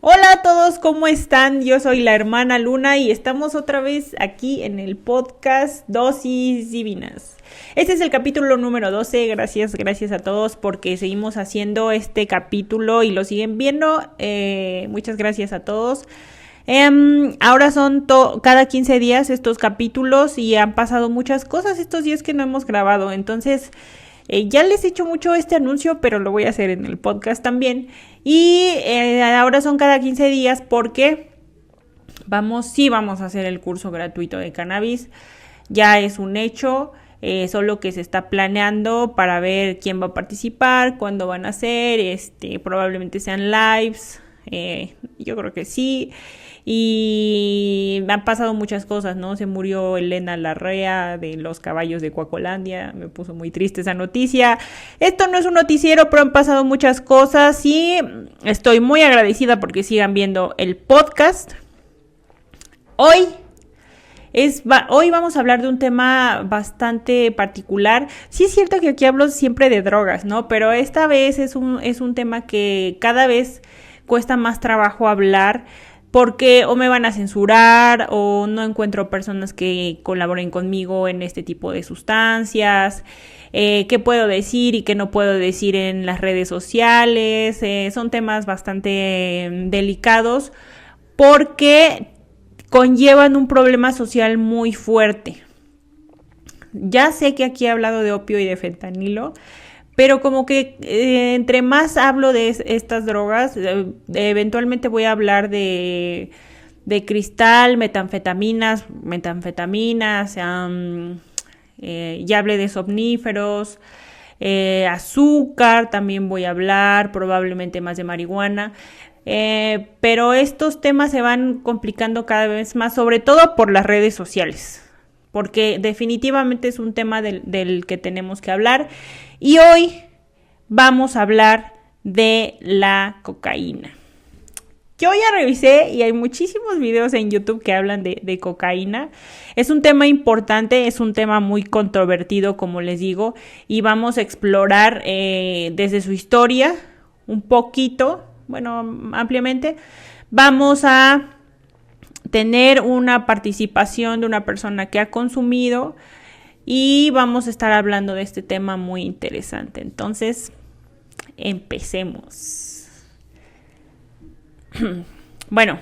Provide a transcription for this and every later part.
Hola a todos, ¿cómo están? Yo soy la hermana Luna y estamos otra vez aquí en el podcast Dosis Divinas. Este es el capítulo número 12, gracias a todos porque seguimos haciendo este capítulo y lo siguen viendo, muchas gracias a todos. Ahora son cada 15 días estos capítulos y han pasado muchas cosas estos días que no hemos grabado, entonces... ya les he hecho mucho este anuncio, pero lo voy a hacer en el podcast también. Y ahora son cada 15 días porque vamos a hacer el curso gratuito de cannabis. Ya es un hecho, solo que se está planeando para ver quién va a participar, cuándo van a ser, probablemente sean lives, yo creo que sí. Y han pasado muchas cosas, ¿no? Se murió Elena Larrea de los caballos de Coacolandia, me puso muy triste esa noticia. Esto no es un noticiero, pero han pasado muchas cosas y estoy muy agradecida porque sigan viendo el podcast. Hoy vamos a hablar de un tema bastante particular. Sí es cierto que aquí hablo siempre de drogas, ¿no? Pero esta vez es un tema que cada vez cuesta más trabajo hablar, porque o me van a censurar o no encuentro personas que colaboren conmigo en este tipo de sustancias, qué puedo decir y qué no puedo decir en las redes sociales. Son temas bastante delicados porque conllevan un problema social muy fuerte. Ya sé que aquí he hablado de opio y de fentanilo, pero como que entre más hablo de estas drogas, eventualmente voy a hablar de cristal, metanfetaminas, ya hablé de somníferos, azúcar, también voy a hablar, probablemente más de marihuana. Pero estos temas se van complicando cada vez más, sobre todo por las redes sociales, porque definitivamente es un tema del que tenemos que hablar. Y hoy vamos a hablar de la cocaína. Yo ya revisé y hay muchísimos videos en YouTube que hablan de cocaína. Es un tema importante, es un tema muy controvertido, como les digo, y vamos a explorar desde su historia un poquito, ampliamente. Vamos a tener una participación de una persona que ha consumido y vamos a estar hablando de este tema muy interesante. Entonces, empecemos. Bueno,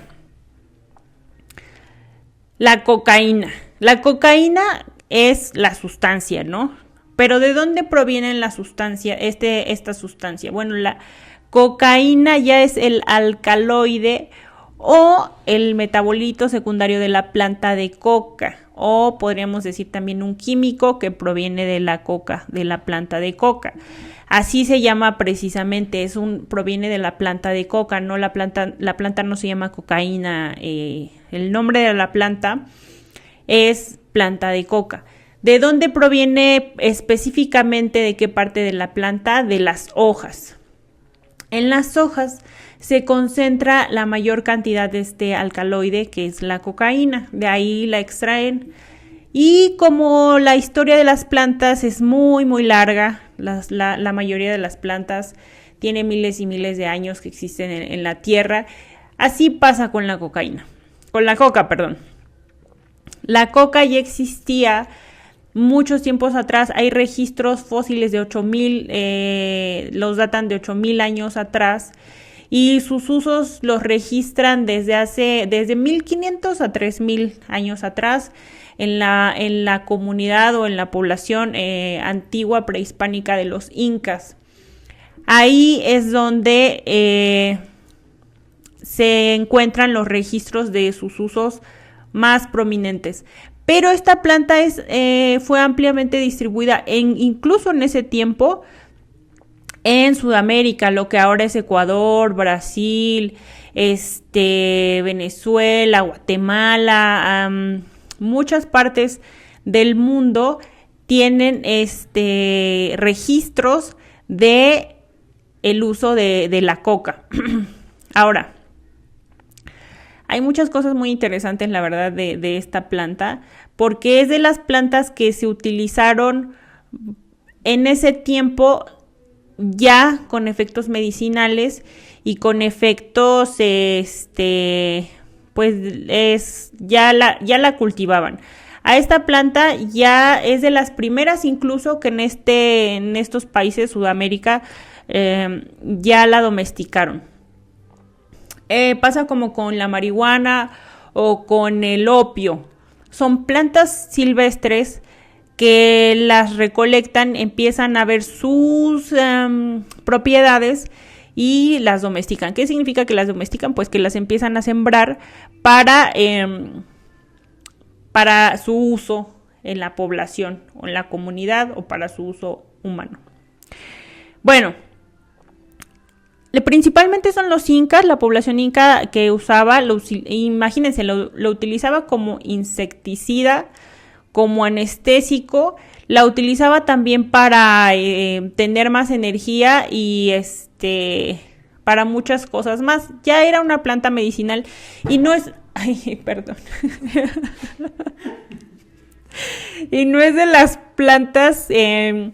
la cocaína. La cocaína es la sustancia, ¿no? Pero ¿de dónde proviene la sustancia, esta sustancia? Bueno, la cocaína ya es el alcaloide o el metabolito secundario de la planta de coca, o podríamos decir también un químico que proviene de la coca, de la planta de coca. Así se llama precisamente, proviene de la planta de coca, no la planta no se llama cocaína, el nombre de la planta es planta de coca. ¿De dónde proviene específicamente, de qué parte de la planta? De las hojas. En las hojas se concentra la mayor cantidad de este alcaloide, que es la cocaína, de ahí la extraen. Y como la historia de las plantas es muy muy larga, la mayoría de las plantas tiene miles y miles de años que existen en la tierra, así pasa con la cocaína, con la coca, perdón. La coca ya existía muchos tiempos atrás, hay registros fósiles de 8,000, los datan de 8,000 años atrás, y sus usos los registran desde 1500 a 3000 años atrás en la comunidad o en la población antigua prehispánica de los incas. Ahí es donde se encuentran los registros de sus usos más prominentes. Pero esta planta fue ampliamente distribuida incluso en ese tiempo en Sudamérica, lo que ahora es Ecuador, Brasil, Venezuela, Guatemala, muchas partes del mundo tienen registros de el uso de la coca. Ahora, hay muchas cosas muy interesantes, la verdad, de esta planta, porque es de las plantas que se utilizaron en ese tiempo ya con efectos medicinales y con efectos, pues ya la cultivaban. A esta planta ya es de las primeras incluso que en estos países de Sudamérica ya la domesticaron. Pasa como con la marihuana o con el opio. Son plantas silvestres que las recolectan, empiezan a ver sus propiedades y las domestican. ¿Qué significa que las domestican? Pues que las empiezan a sembrar para su uso en la población o en la comunidad o para su uso humano. Bueno, principalmente son los incas, la población inca que usaba, imagínense, lo utilizaba como insecticida, como anestésico, la utilizaba también para tener más energía y para muchas cosas más. Ya era una planta medicinal y no es... Ay, perdón. Y no es de las plantas que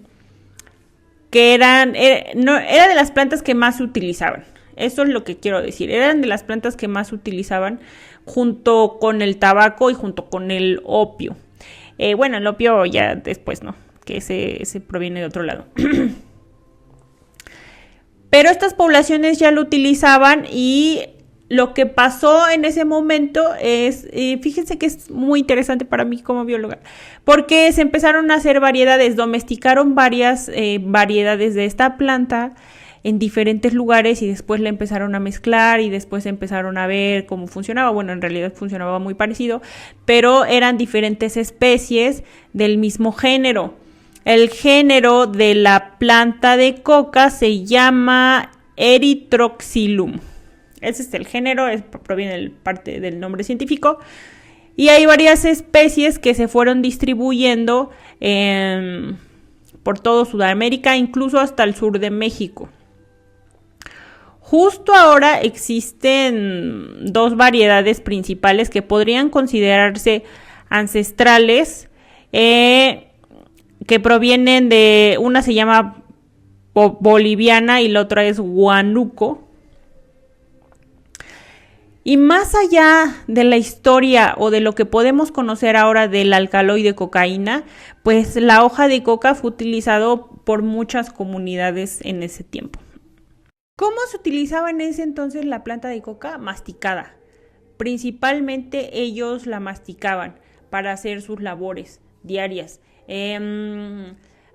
era de las plantas que más se utilizaban. Eso es lo que quiero decir. Eran de las plantas que más se utilizaban junto con el tabaco y junto con el opio. Bueno, el opio ya después, ¿no? Que se proviene de otro lado. Pero estas poblaciones ya lo utilizaban y lo que pasó en ese momento es, fíjense que es muy interesante para mí como bióloga, porque se empezaron a hacer variedades, domesticaron varias variedades de esta planta en diferentes lugares y después la empezaron a mezclar y después empezaron a ver cómo funcionaba. Bueno, en realidad funcionaba muy parecido, pero eran diferentes especies del mismo género. El género de la planta de coca se llama Erythroxylum. Ese es el género, proviene parte del nombre científico. Y hay varias especies que se fueron distribuyendo por todo Sudamérica, incluso hasta el sur de México. Justo ahora existen dos variedades principales que podrían considerarse ancestrales, que provienen de, una se llama boliviana y la otra es huánuco. Y más allá de la historia o de lo que podemos conocer ahora del alcaloide cocaína, pues la hoja de coca fue utilizado por muchas comunidades en ese tiempo. ¿Cómo se utilizaba en ese entonces la planta de coca? Masticada. Principalmente ellos la masticaban para hacer sus labores diarias.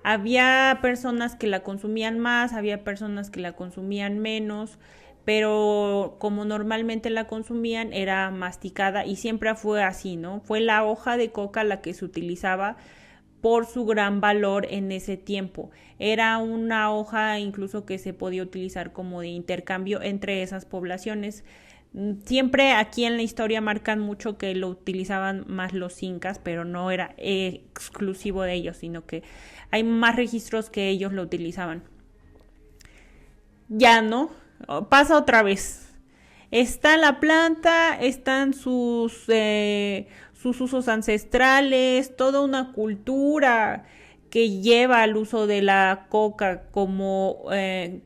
Había personas que la consumían más, había personas que la consumían menos, pero como normalmente la consumían era masticada y siempre fue así, ¿no? Fue la hoja de coca la que se utilizaba por su gran valor en ese tiempo. Era una hoja incluso que se podía utilizar como de intercambio entre esas poblaciones. Siempre aquí en la historia marcan mucho que lo utilizaban más los incas, pero no era exclusivo de ellos, sino que hay más registros que ellos lo utilizaban. Ya no, pasa otra vez. Está la planta, están sus usos ancestrales, toda una cultura que lleva al uso de la coca como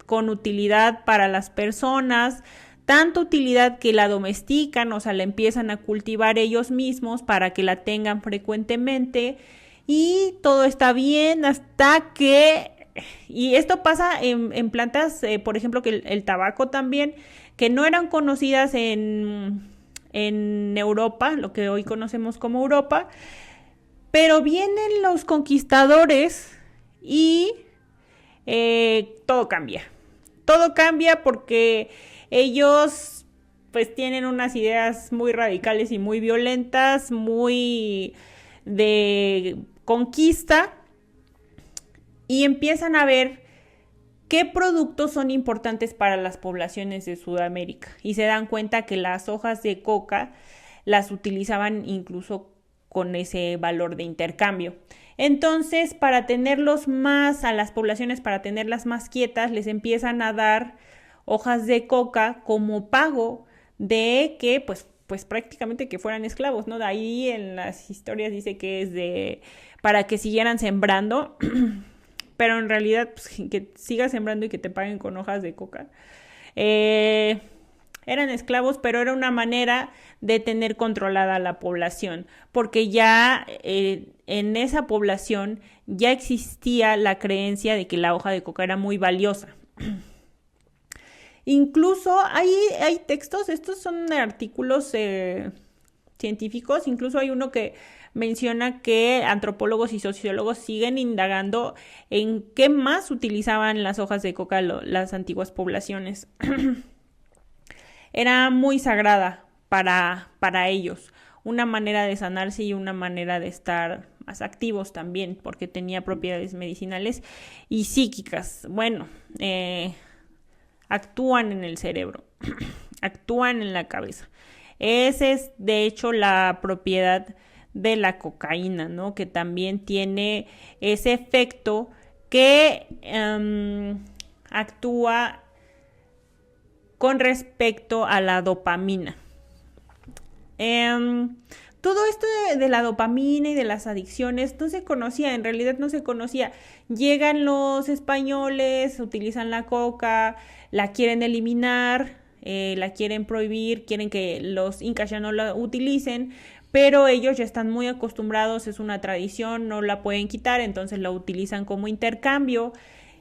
con utilidad para las personas, tanta utilidad que la domestican, o sea, la empiezan a cultivar ellos mismos para que la tengan frecuentemente y todo está bien hasta que, y esto pasa en plantas, por ejemplo, que el tabaco también, que no eran conocidas en Europa, lo que hoy conocemos como Europa, pero vienen los conquistadores y todo cambia. Todo cambia porque ellos pues tienen unas ideas muy radicales y muy violentas, muy de conquista, y empiezan a ver ¿Qué productos son importantes para las poblaciones de Sudamérica? Y se dan cuenta que las hojas de coca las utilizaban incluso con ese valor de intercambio. Entonces, para tenerlos más, a las poblaciones, para tenerlas más quietas, les empiezan a dar hojas de coca como pago de que, pues prácticamente que fueran esclavos, ¿no? De ahí en las historias dice que es para que siguieran sembrando, pero en realidad, pues, que sigas sembrando y que te paguen con hojas de coca. Eran esclavos, pero era una manera de tener controlada la población, porque ya en esa población ya existía la creencia de que la hoja de coca era muy valiosa. Incluso hay textos, estos son artículos científicos, incluso hay uno que menciona que antropólogos y sociólogos siguen indagando en qué más utilizaban las hojas de coca las antiguas poblaciones. Era muy sagrada para ellos, una manera de sanarse y una manera de estar más activos también, porque tenía propiedades medicinales y psíquicas. Bueno, actúan en el cerebro, actúan en la cabeza. Esa es, de hecho, la propiedad de la cocaína, ¿no? Que también tiene ese efecto que actúa con respecto a la dopamina. Todo esto de la dopamina y de las adicciones no se conocía, en realidad no se conocía. Llegan los españoles, utilizan la coca, la quieren eliminar, la quieren prohibir, quieren que los incas ya no la utilicen, pero ellos ya están muy acostumbrados, es una tradición, no la pueden quitar, entonces la utilizan como intercambio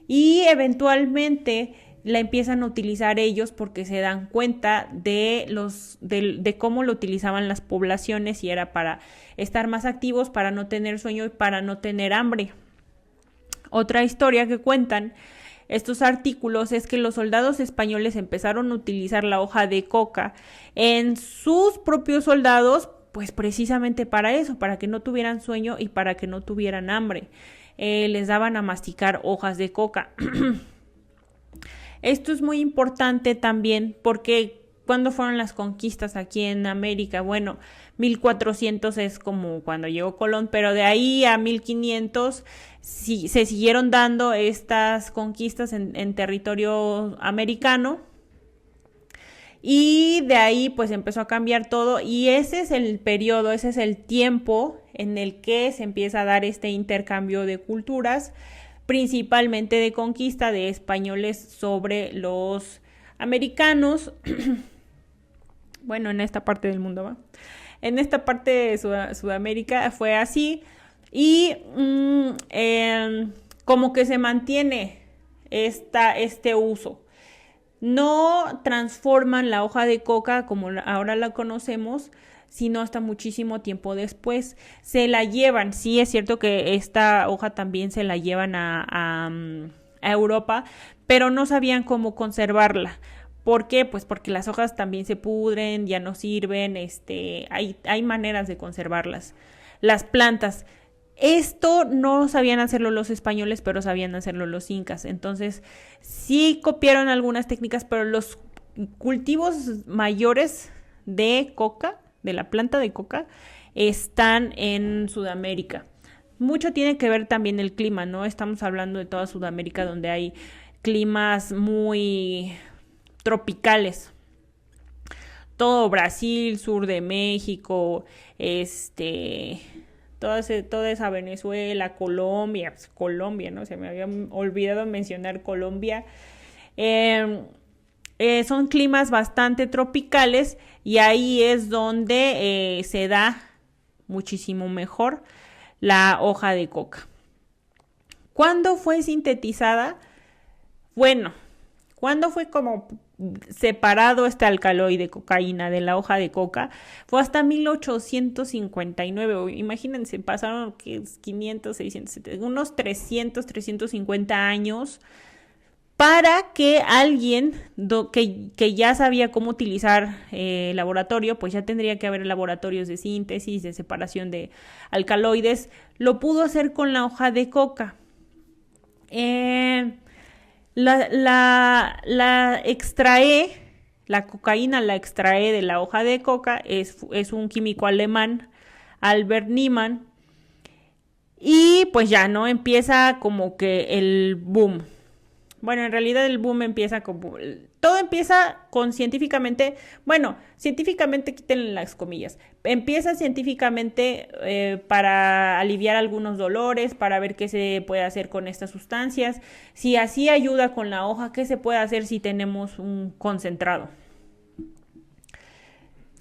y eventualmente la empiezan a utilizar ellos porque se dan cuenta de cómo lo utilizaban las poblaciones y era para estar más activos, para no tener sueño y para no tener hambre. Otra historia que cuentan estos artículos es que los soldados españoles empezaron a utilizar la hoja de coca en sus propios soldados, pues precisamente para eso, para que no tuvieran sueño y para que no tuvieran hambre. Les daban a masticar hojas de coca. Esto es muy importante también porque ¿cuándo fueron las conquistas aquí en América? Bueno, 1400 es como cuando llegó Colón, pero de ahí a 1500 sí, se siguieron dando estas conquistas en territorio americano y de ahí pues empezó a cambiar todo y ese es el periodo, ese es el tiempo en el que se empieza a dar este intercambio de culturas, principalmente de conquista de españoles sobre los americanos. Bueno, en esta parte del mundo, ¿va? En esta parte de Sudamérica fue así y como que se mantiene este uso. No transforman la hoja de coca como ahora la conocemos, sino hasta muchísimo tiempo después. Se la llevan, sí es cierto que esta hoja también se la llevan a Europa, pero no sabían cómo conservarla. ¿Por qué? Pues porque las hojas también se pudren, ya no sirven, hay maneras de conservarlas. Las plantas, esto no sabían hacerlo los españoles, pero sabían hacerlo los incas. Entonces, sí copiaron algunas técnicas, pero los cultivos mayores de coca, de la planta de coca, están en Sudamérica. Mucho tiene que ver también el clima, ¿no? Estamos hablando de toda Sudamérica donde hay climas muy tropicales. Todo Brasil, sur de México, toda esa Venezuela, Colombia, ¿no? Se me había olvidado mencionar Colombia. Son climas bastante tropicales y ahí es donde se da muchísimo mejor la hoja de coca. ¿Cuándo fue sintetizada? Bueno, ¿cuándo fue como separado este alcaloide cocaína de la hoja de coca? Fue hasta 1859. Imagínense, pasaron 500, 600, unos 300, 350 años para que alguien que ya sabía cómo utilizar el laboratorio, pues ya tendría que haber laboratorios de síntesis, de separación de alcaloides, lo pudo hacer con la hoja de coca. La extrae, la cocaína la extrae de la hoja de coca, es un químico alemán, Albert Niemann, y pues ya, ¿no? Empieza como que el boom. Bueno, en realidad el boom empieza como... Todo empieza con científicamente... Bueno, científicamente quítenle las comillas. Empieza científicamente para aliviar algunos dolores, para ver qué se puede hacer con estas sustancias. Si así ayuda con la hoja, ¿qué se puede hacer si tenemos un concentrado?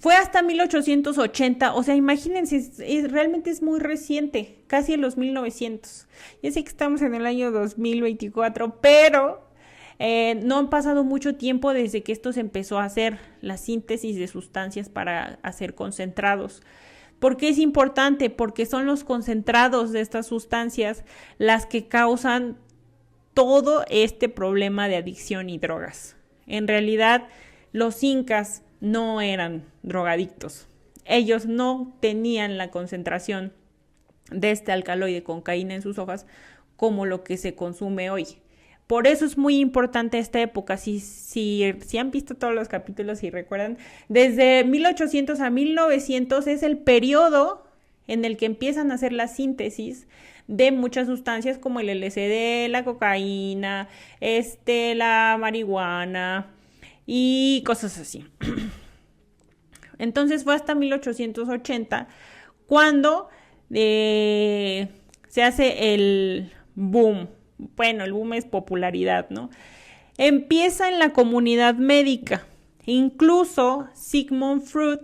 Fue hasta 1880, o sea, imagínense, realmente es muy reciente, casi en los 1900. Ya sé que estamos en el año 2024, pero no han pasado mucho tiempo desde que esto se empezó a hacer, la síntesis de sustancias para hacer concentrados. ¿Por qué es importante? Porque son los concentrados de estas sustancias las que causan todo este problema de adicción y drogas. En realidad, los incas no eran drogadictos. Ellos no tenían la concentración de este alcaloide cocaína en sus hojas como lo que se consume hoy. Por eso es muy importante esta época. Si han visto todos los capítulos y recuerdan, desde 1800 a 1900 es el periodo en el que empiezan a hacer la síntesis de muchas sustancias como el LSD, la cocaína, la marihuana y cosas así. Entonces fue hasta 1880 cuando se hace el boom. Bueno, el boom es popularidad, ¿no? Empieza en la comunidad médica. Incluso Sigmund Freud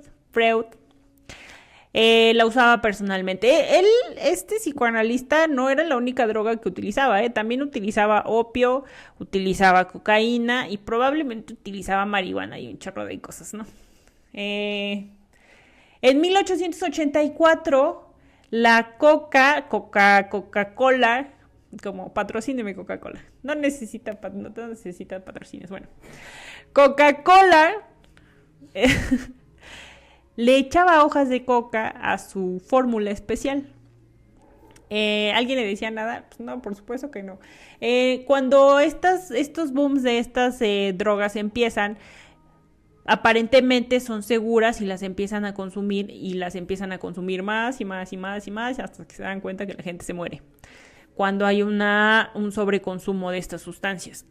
la usaba personalmente. Este psicoanalista no era la única droga que utilizaba, también utilizaba opio, utilizaba cocaína y probablemente utilizaba marihuana y un chorro de cosas, ¿no? En 1884 la Coca-Cola, como patrocíneme Coca-Cola, no necesita patrocinios, bueno, Coca-Cola le echaba hojas de coca a su fórmula especial. ¿Alguien le decía nada? Pues no, por supuesto que no. Cuando estos booms de estas drogas empiezan, aparentemente son seguras y las empiezan a consumir y las empiezan a consumir más y más y más y más hasta que se dan cuenta que la gente se muere cuando hay un sobreconsumo de estas sustancias.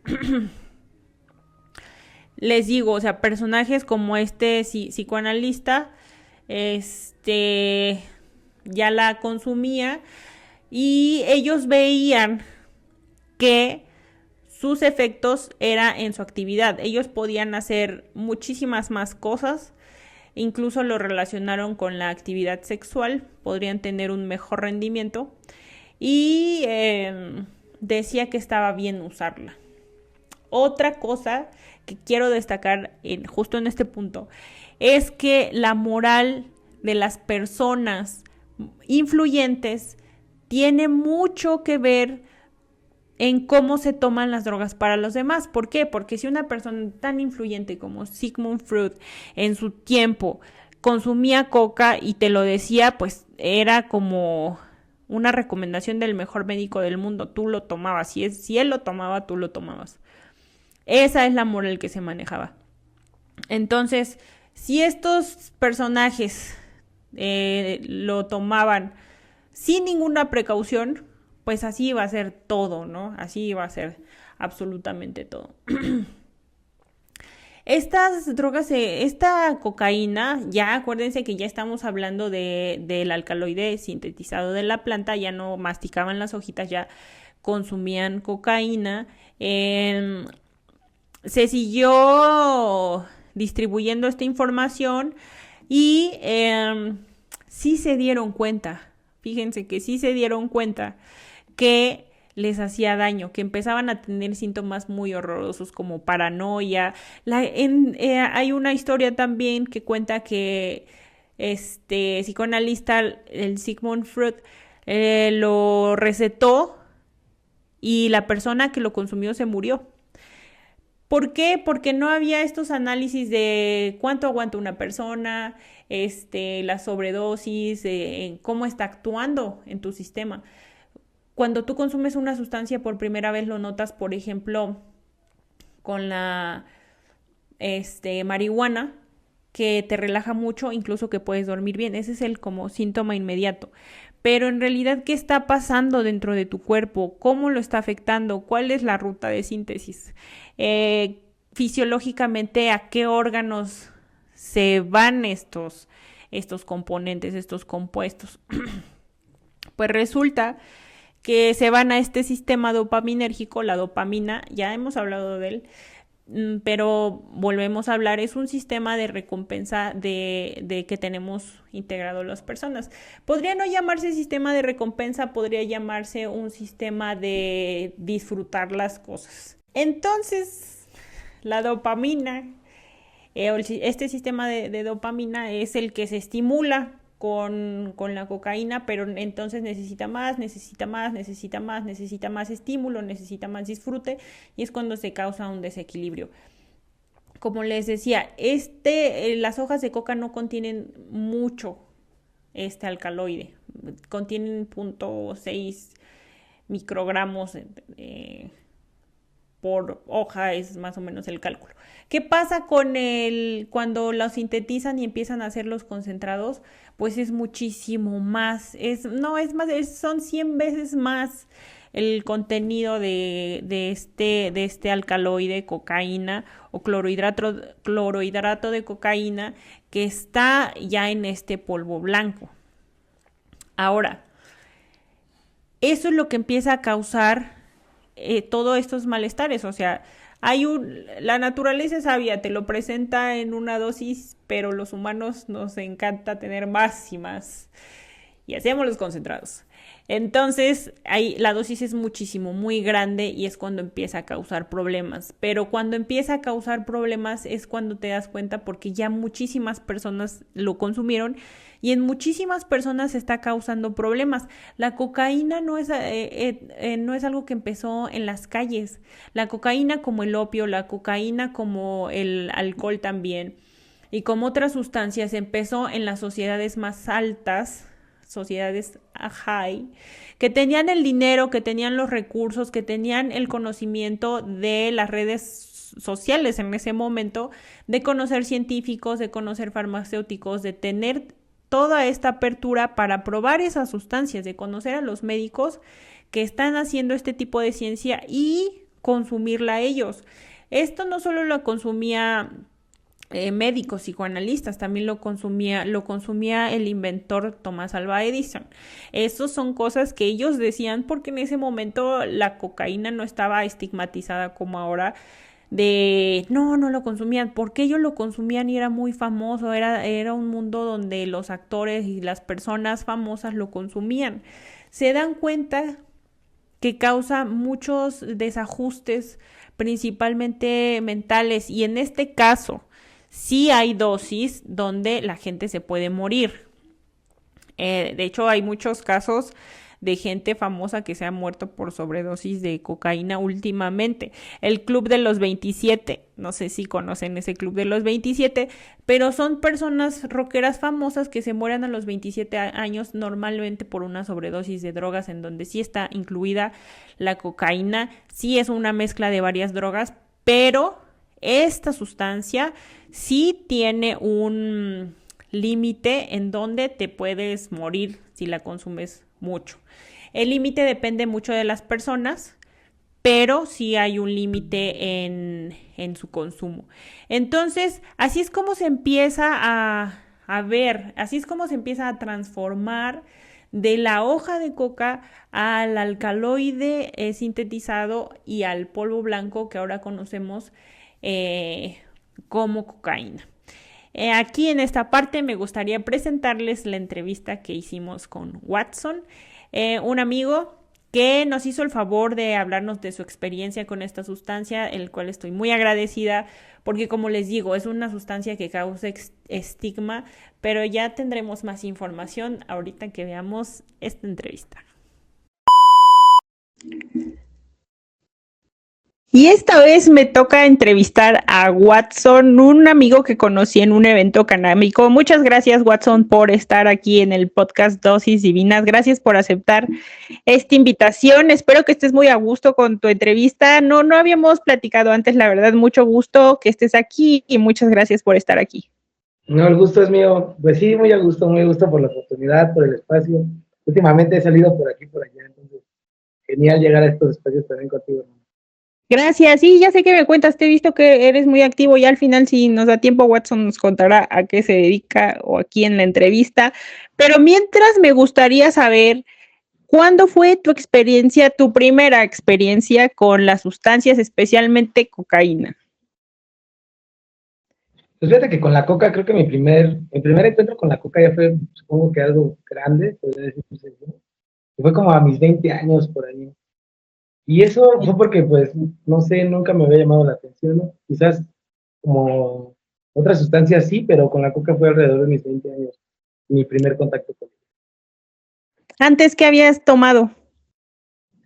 Les digo, o sea, personajes como este psicoanalista, ya la consumía y ellos veían que sus efectos era en su actividad. Ellos podían hacer muchísimas más cosas, incluso lo relacionaron con la actividad sexual, podrían tener un mejor rendimiento y decía que estaba bien usarla. Otra cosa que quiero destacar justo en este punto es que la moral de las personas influyentes tiene mucho que ver en cómo se toman las drogas para los demás. ¿Por qué? Porque si una persona tan influyente como Sigmund Freud en su tiempo consumía coca y te lo decía, pues era como una recomendación del mejor médico del mundo. Tú lo tomabas. Si él lo tomaba, tú lo tomabas. Esa es la moral que se manejaba. Entonces, si estos personajes lo tomaban sin ninguna precaución, pues así iba a ser todo, ¿no? Así iba a ser absolutamente todo. Estas drogas, esta cocaína, ya acuérdense que ya estamos hablando del alcaloide sintetizado de la planta, ya no masticaban las hojitas, ya consumían cocaína. Se siguió distribuyendo esta información y sí se dieron cuenta, fíjense que sí se dieron cuenta que les hacía daño, que empezaban a tener síntomas muy horrorosos como paranoia. Hay una historia también que cuenta que este psicoanalista, el Sigmund Freud, lo recetó y la persona que lo consumió se murió. ¿Por qué? Porque no había estos análisis de cuánto aguanta una persona, la sobredosis, cómo está actuando en tu sistema. Cuando tú consumes una sustancia por primera vez lo notas, por ejemplo, con la marihuana, que te relaja mucho, incluso que puedes dormir bien. Ese es el como síntoma inmediato. Pero en realidad, ¿qué está pasando dentro de tu cuerpo? ¿Cómo lo está afectando? ¿Cuál es la ruta de síntesis? Fisiológicamente, ¿a qué órganos se van estos componentes, estos compuestos? Pues resulta que se van a este sistema dopaminérgico, la dopamina, ya hemos hablado de él, pero volvemos a hablar, es un sistema de recompensa de que tenemos integrado las personas. Podría no llamarse sistema de recompensa, podría llamarse un sistema de disfrutar las cosas. Entonces, la dopamina, este sistema de dopamina es el que se estimula con la cocaína, pero entonces necesita más estímulo, necesita más disfrute, y es cuando se causa un desequilibrio. Como les decía, las hojas de coca no contienen mucho este alcaloide, contienen 0.6 microgramos por hoja, es más o menos el cálculo. ¿Qué pasa cuando los sintetizan y empiezan a hacer los concentrados? Pues es muchísimo más, son 100 veces más el contenido de este alcaloide, cocaína o clorhidrato de cocaína, que está ya en este polvo blanco. Ahora, eso es lo que empieza a causar todos estos malestares. O sea, la naturaleza es sabia, te lo presenta en una dosis, pero los humanos nos encanta tener más y más, y hacemos los concentrados. Entonces, la dosis es muy grande, y es cuando empieza a causar problemas. Pero cuando empieza a causar problemas es cuando te das cuenta, porque ya muchísimas personas lo consumieron y en muchísimas personas está causando problemas. La cocaína no es algo que empezó en las calles. La cocaína, como el opio, la cocaína como el alcohol también, y como otras sustancias, empezó en las sociedades más altas, sociedades high, que tenían el dinero, que tenían los recursos, que tenían el conocimiento de las redes sociales en ese momento, de conocer científicos, de conocer farmacéuticos, de tener toda esta apertura para probar esas sustancias, de conocer a los médicos que están haciendo este tipo de ciencia y consumirla ellos. Esto no solo lo consumía médicos, psicoanalistas, también lo consumía el inventor Thomas Alva Edison. Esas son cosas que ellos decían, porque en ese momento la cocaína no estaba estigmatizada como ahora, de no lo consumían, porque ellos lo consumían y era muy famoso, era un mundo donde los actores y las personas famosas lo consumían. Se dan cuenta que causa muchos desajustes, principalmente mentales, y en este caso sí hay dosis donde la gente se puede morir. De hecho, hay muchos casos de gente famosa que se ha muerto por sobredosis de cocaína últimamente. El Club de los 27, no sé si conocen ese Club de los 27, pero son personas rockeras famosas que se mueren a los 27 años normalmente por una sobredosis de drogas, en donde sí está incluida la cocaína. Sí es una mezcla de varias drogas, pero esta sustancia sí tiene un límite en donde te puedes morir si la consumes mucho. El límite depende mucho de las personas, pero sí hay un límite en su consumo. Entonces, así es como se empieza a ver, así es como se empieza a transformar de la hoja de coca al alcaloide sintetizado y al polvo blanco que ahora conocemos como cocaína. Aquí en esta parte me gustaría presentarles la entrevista que hicimos con Watson, un amigo que nos hizo el favor de hablarnos de su experiencia con esta sustancia, el cual estoy muy agradecida, porque como les digo, es una sustancia que causa estigma, pero ya tendremos más información ahorita que veamos esta entrevista. Y esta vez me toca entrevistar a Watson, un amigo que conocí en un evento canábico. Muchas gracias, Watson, por estar aquí en el podcast Dosis Divinas. Gracias por aceptar esta invitación. Espero que estés muy a gusto con tu entrevista. No habíamos platicado antes, la verdad, mucho gusto que estés aquí y muchas gracias por estar aquí. No, el gusto es mío. Pues sí, muy a gusto por la oportunidad, por el espacio. Últimamente he salido por aquí, por allá, entonces genial llegar a estos espacios también contigo. Gracias, sí, ya sé que me cuentas, te he visto que eres muy activo y al final si nos da tiempo Watson nos contará a qué se dedica o aquí en la entrevista, pero mientras me gustaría saber cuándo fue tu experiencia, tu primera experiencia con las sustancias, especialmente cocaína. Pues fíjate que con la coca, creo que mi primer encuentro con la coca ya fue, supongo que algo grande, podría decirse, ¿no? Fue como a mis 20 años por ahí. Y eso fue porque, pues, no sé, nunca me había llamado la atención, ¿no? Quizás como otras sustancias sí, pero con la coca fue alrededor de mis 20 años, mi primer contacto con ella. Antes, ¿qué habías tomado?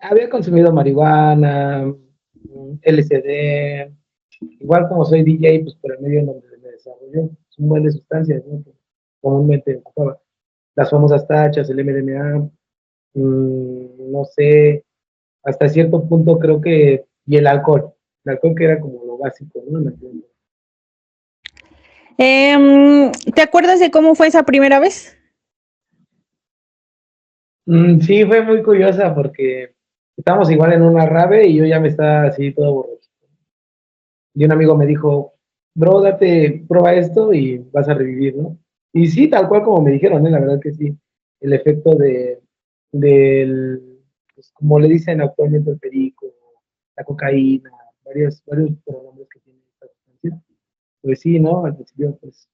Había consumido marihuana, LSD, igual como soy DJ, pues por el medio en donde me desarrollé, es un buen de sustancias, ¿no? Que comúnmente ocupaba. Las famosas tachas, el MDMA, no sé, hasta cierto punto creo que, y el alcohol que era como lo básico, ¿no? ¿Te acuerdas de cómo fue esa primera vez? Sí, fue muy curiosa porque estábamos igual en una rave y yo ya me estaba así todo borracho. Y un amigo me dijo, bro, prueba esto y vas a revivir, ¿no? Y sí, tal cual como me dijeron, ¿eh? La verdad que sí, el efecto del, pues, como le dicen actualmente el perico, la cocaína, varios pronombres que tiene esta sustancia, pues sí, ¿no? Al principio, pues,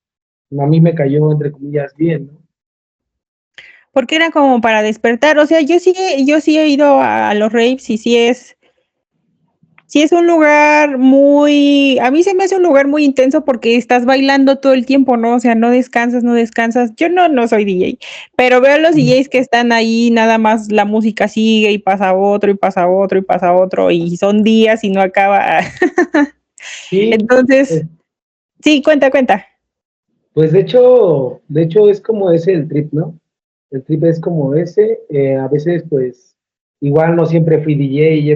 a mí me cayó, entre comillas, bien, ¿no? Porque era como para despertar, o sea, yo sí he ido a los raves y sí es un lugar muy, a mí se me hace un lugar muy intenso porque estás bailando todo el tiempo, ¿no? O sea, no descansas, no descansas. Yo no soy DJ, pero veo a los DJs que están ahí, nada más la música sigue y pasa otro y pasa otro y pasa otro y son días y no acaba. Sí, Entonces, sí, cuenta. pues de hecho es como ese el trip, ¿no? El trip es como ese, a veces pues igual no siempre fui DJ,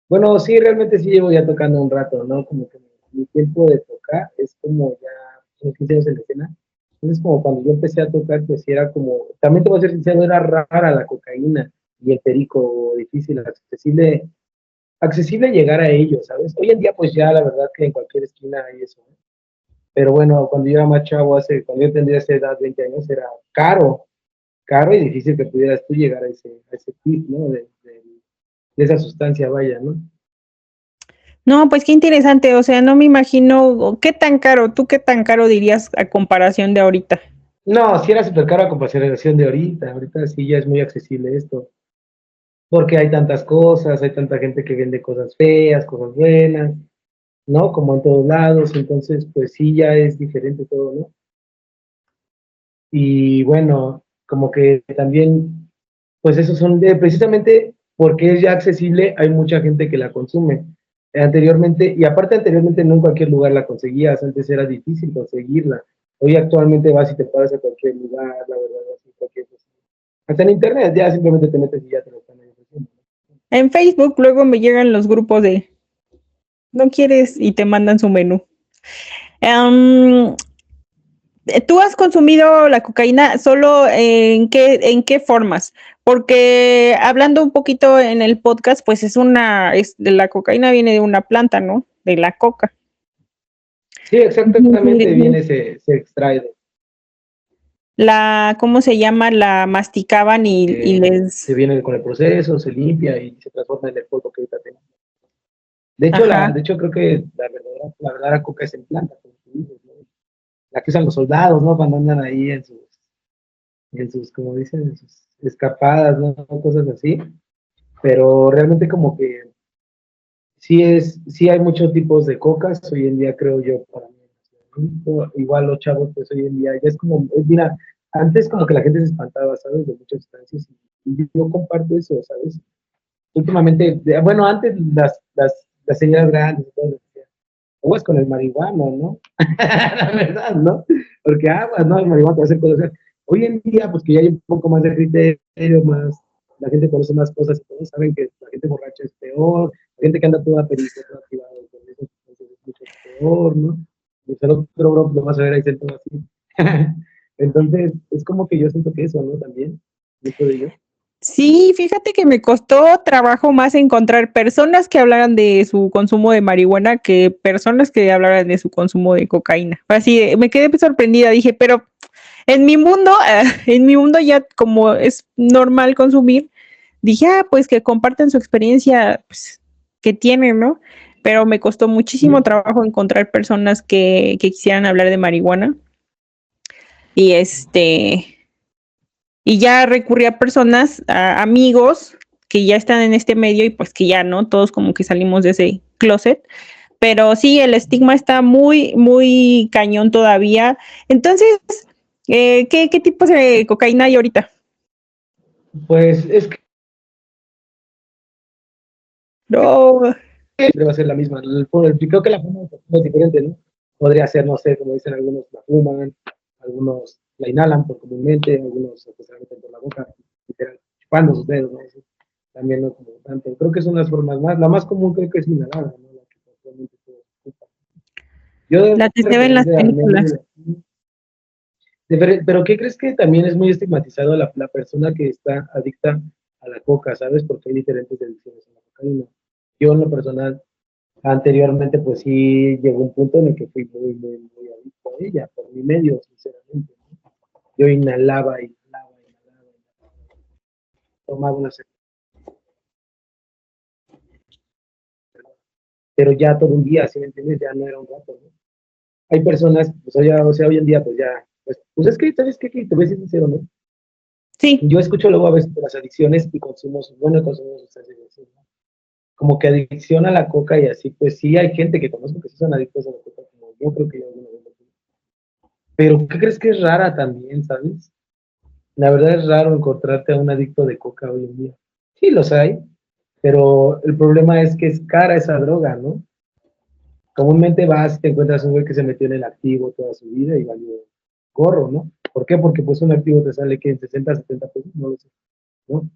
bueno, sí, realmente sí llevo ya tocando un rato, ¿no? Como que mi tiempo de tocar es como ya, son 15 años en la escena, entonces como cuando yo empecé a tocar pues sí era como, también te voy a ser sincero, era rara la cocaína y el perico, difícil, accesible llegar a ellos, ¿sabes? Hoy en día pues ya la verdad que en cualquier esquina hay eso, ¿no? Pero bueno, cuando yo era más chavo, cuando yo tendría esa edad, 20 años, era caro y difícil que pudieras tú llegar a ese tip, ¿no? De esa sustancia, vaya, ¿no? No, pues qué interesante, o sea, no me imagino qué tan caro, tú qué tan caro dirías a comparación de ahorita. No, sí era súper caro a comparación de ahorita sí ya es muy accesible esto, porque hay tantas cosas, hay tanta gente que vende cosas feas, cosas buenas, ¿no? Como en todos lados, entonces pues sí ya es diferente todo, ¿no? Y bueno, como que también, pues esos son precisamente porque es ya accesible, hay mucha gente que la consume. Anteriormente, y aparte anteriormente no en cualquier lugar la conseguías, antes era difícil conseguirla. Hoy actualmente vas y te paras a cualquier lugar, la verdad, así, cualquier cosa. Hasta en internet ya simplemente te metes y ya te lo están ahí ofreciendo. En Facebook luego me llegan los grupos de no quieres y te mandan su menú. Um, ¿Tú has consumido la cocaína solo en qué formas? Porque hablando un poquito en el podcast, pues la cocaína viene de una planta, ¿no? De la coca. Sí, exactamente, viene, se extrae, ¿Cómo se llama? La masticaban y se les, viene con el proceso, se limpia y se transforma en el polvo que ahorita tenemos. De hecho, ajá, de hecho creo que la verdadera coca es en planta, como tú dices, ¿no? La que usan los soldados, ¿no? Cuando andan ahí como dicen, en sus escapadas, ¿no? Cosas así. Pero realmente como que sí hay muchos tipos de cocas hoy en día, creo yo, para mí. ¿No? Igual los chavos, pues hoy en día ya es como, mira, antes como que la gente se espantaba, ¿sabes? De muchas sustancias y yo comparto eso, ¿sabes? últimamente, bueno, antes las señoras grandes, y todo, decían, aguas con el marihuano, ¿no? La verdad, ¿no? Porque aguas, ¿no? El marihuana te va a hacer cosas. Hoy en día, pues que ya hay un poco más de criterio, más, la gente conoce más cosas y todos saben que la gente borracha es peor, la gente que anda toda perica, toda privada, con eso, entonces es mucho peor, ¿no? Y el otro bro, lo vas a ver ahí sentado así. Entonces, es como que yo siento que eso, ¿no? También, mucho de ello. Sí, fíjate que me costó trabajo más encontrar personas que hablaran de su consumo de marihuana que personas que hablaran de su consumo de cocaína. Así, me quedé sorprendida, dije, pero en mi mundo ya como es normal consumir, dije, pues que compartan su experiencia pues, que tienen, ¿no? Pero me costó muchísimo trabajo encontrar personas que quisieran hablar de marihuana. Y y ya recurrí a personas, a amigos que ya están en este medio y pues que ya, ¿no? Todos como que salimos de ese closet. Pero sí, el estigma está muy, muy cañón todavía. Entonces, ¿qué tipos de cocaína hay ahorita? Pues es que No, siempre va a ser la misma. Creo que la forma es diferente, ¿no? Podría ser, no sé, como dicen algunos, la fuman, algunos la inhalan por comúnmente, algunos pues, se la meten por la boca, literal, chupando sus dedos, ¿no? Eso también no como tanto. Creo que son las formas más, la más común creo que es inhalada, ¿no? La que actualmente todos ocupan. Yo de la que se ve en las referente al películas. medio, pero ¿qué crees que también es muy estigmatizado la persona que está adicta a la coca, ¿sabes? Porque hay diferentes adicciones a la cocaína. Yo en lo personal anteriormente, pues sí, llegó un punto en el que fui muy, muy, muy adicto a ella, por mi medio, sinceramente, ¿no? Yo inhalaba, inhalaba, inhalaba, tomaba una cerveza, pero ya todo un día, ¿sí me entiendes? Ya no era un rato, ¿no? Hay personas, pues ya, o sea, hoy en día, pues ya, pues es que, ¿sabes qué? Que te voy a ser sincero, ¿no? Sí. Yo escucho luego a veces de las adicciones y consumos, bueno, consumos sustancias, ¿no? Como que adicción a la coca y así, pues sí hay gente que conozco que sí son adictos a la coca, como yo creo que yo alguna vez lo fui. Pero ¿qué crees que es rara también, sabes? La verdad es raro encontrarte a un adicto de coca hoy en día. Sí los hay, pero el problema es que es cara esa droga, ¿no? Comúnmente vas y te encuentras un güey que se metió en el activo toda su vida y valió gorro, ¿no? ¿Por qué? Porque pues un activo te sale que en 60, 70 pesos, no lo sé, ¿no?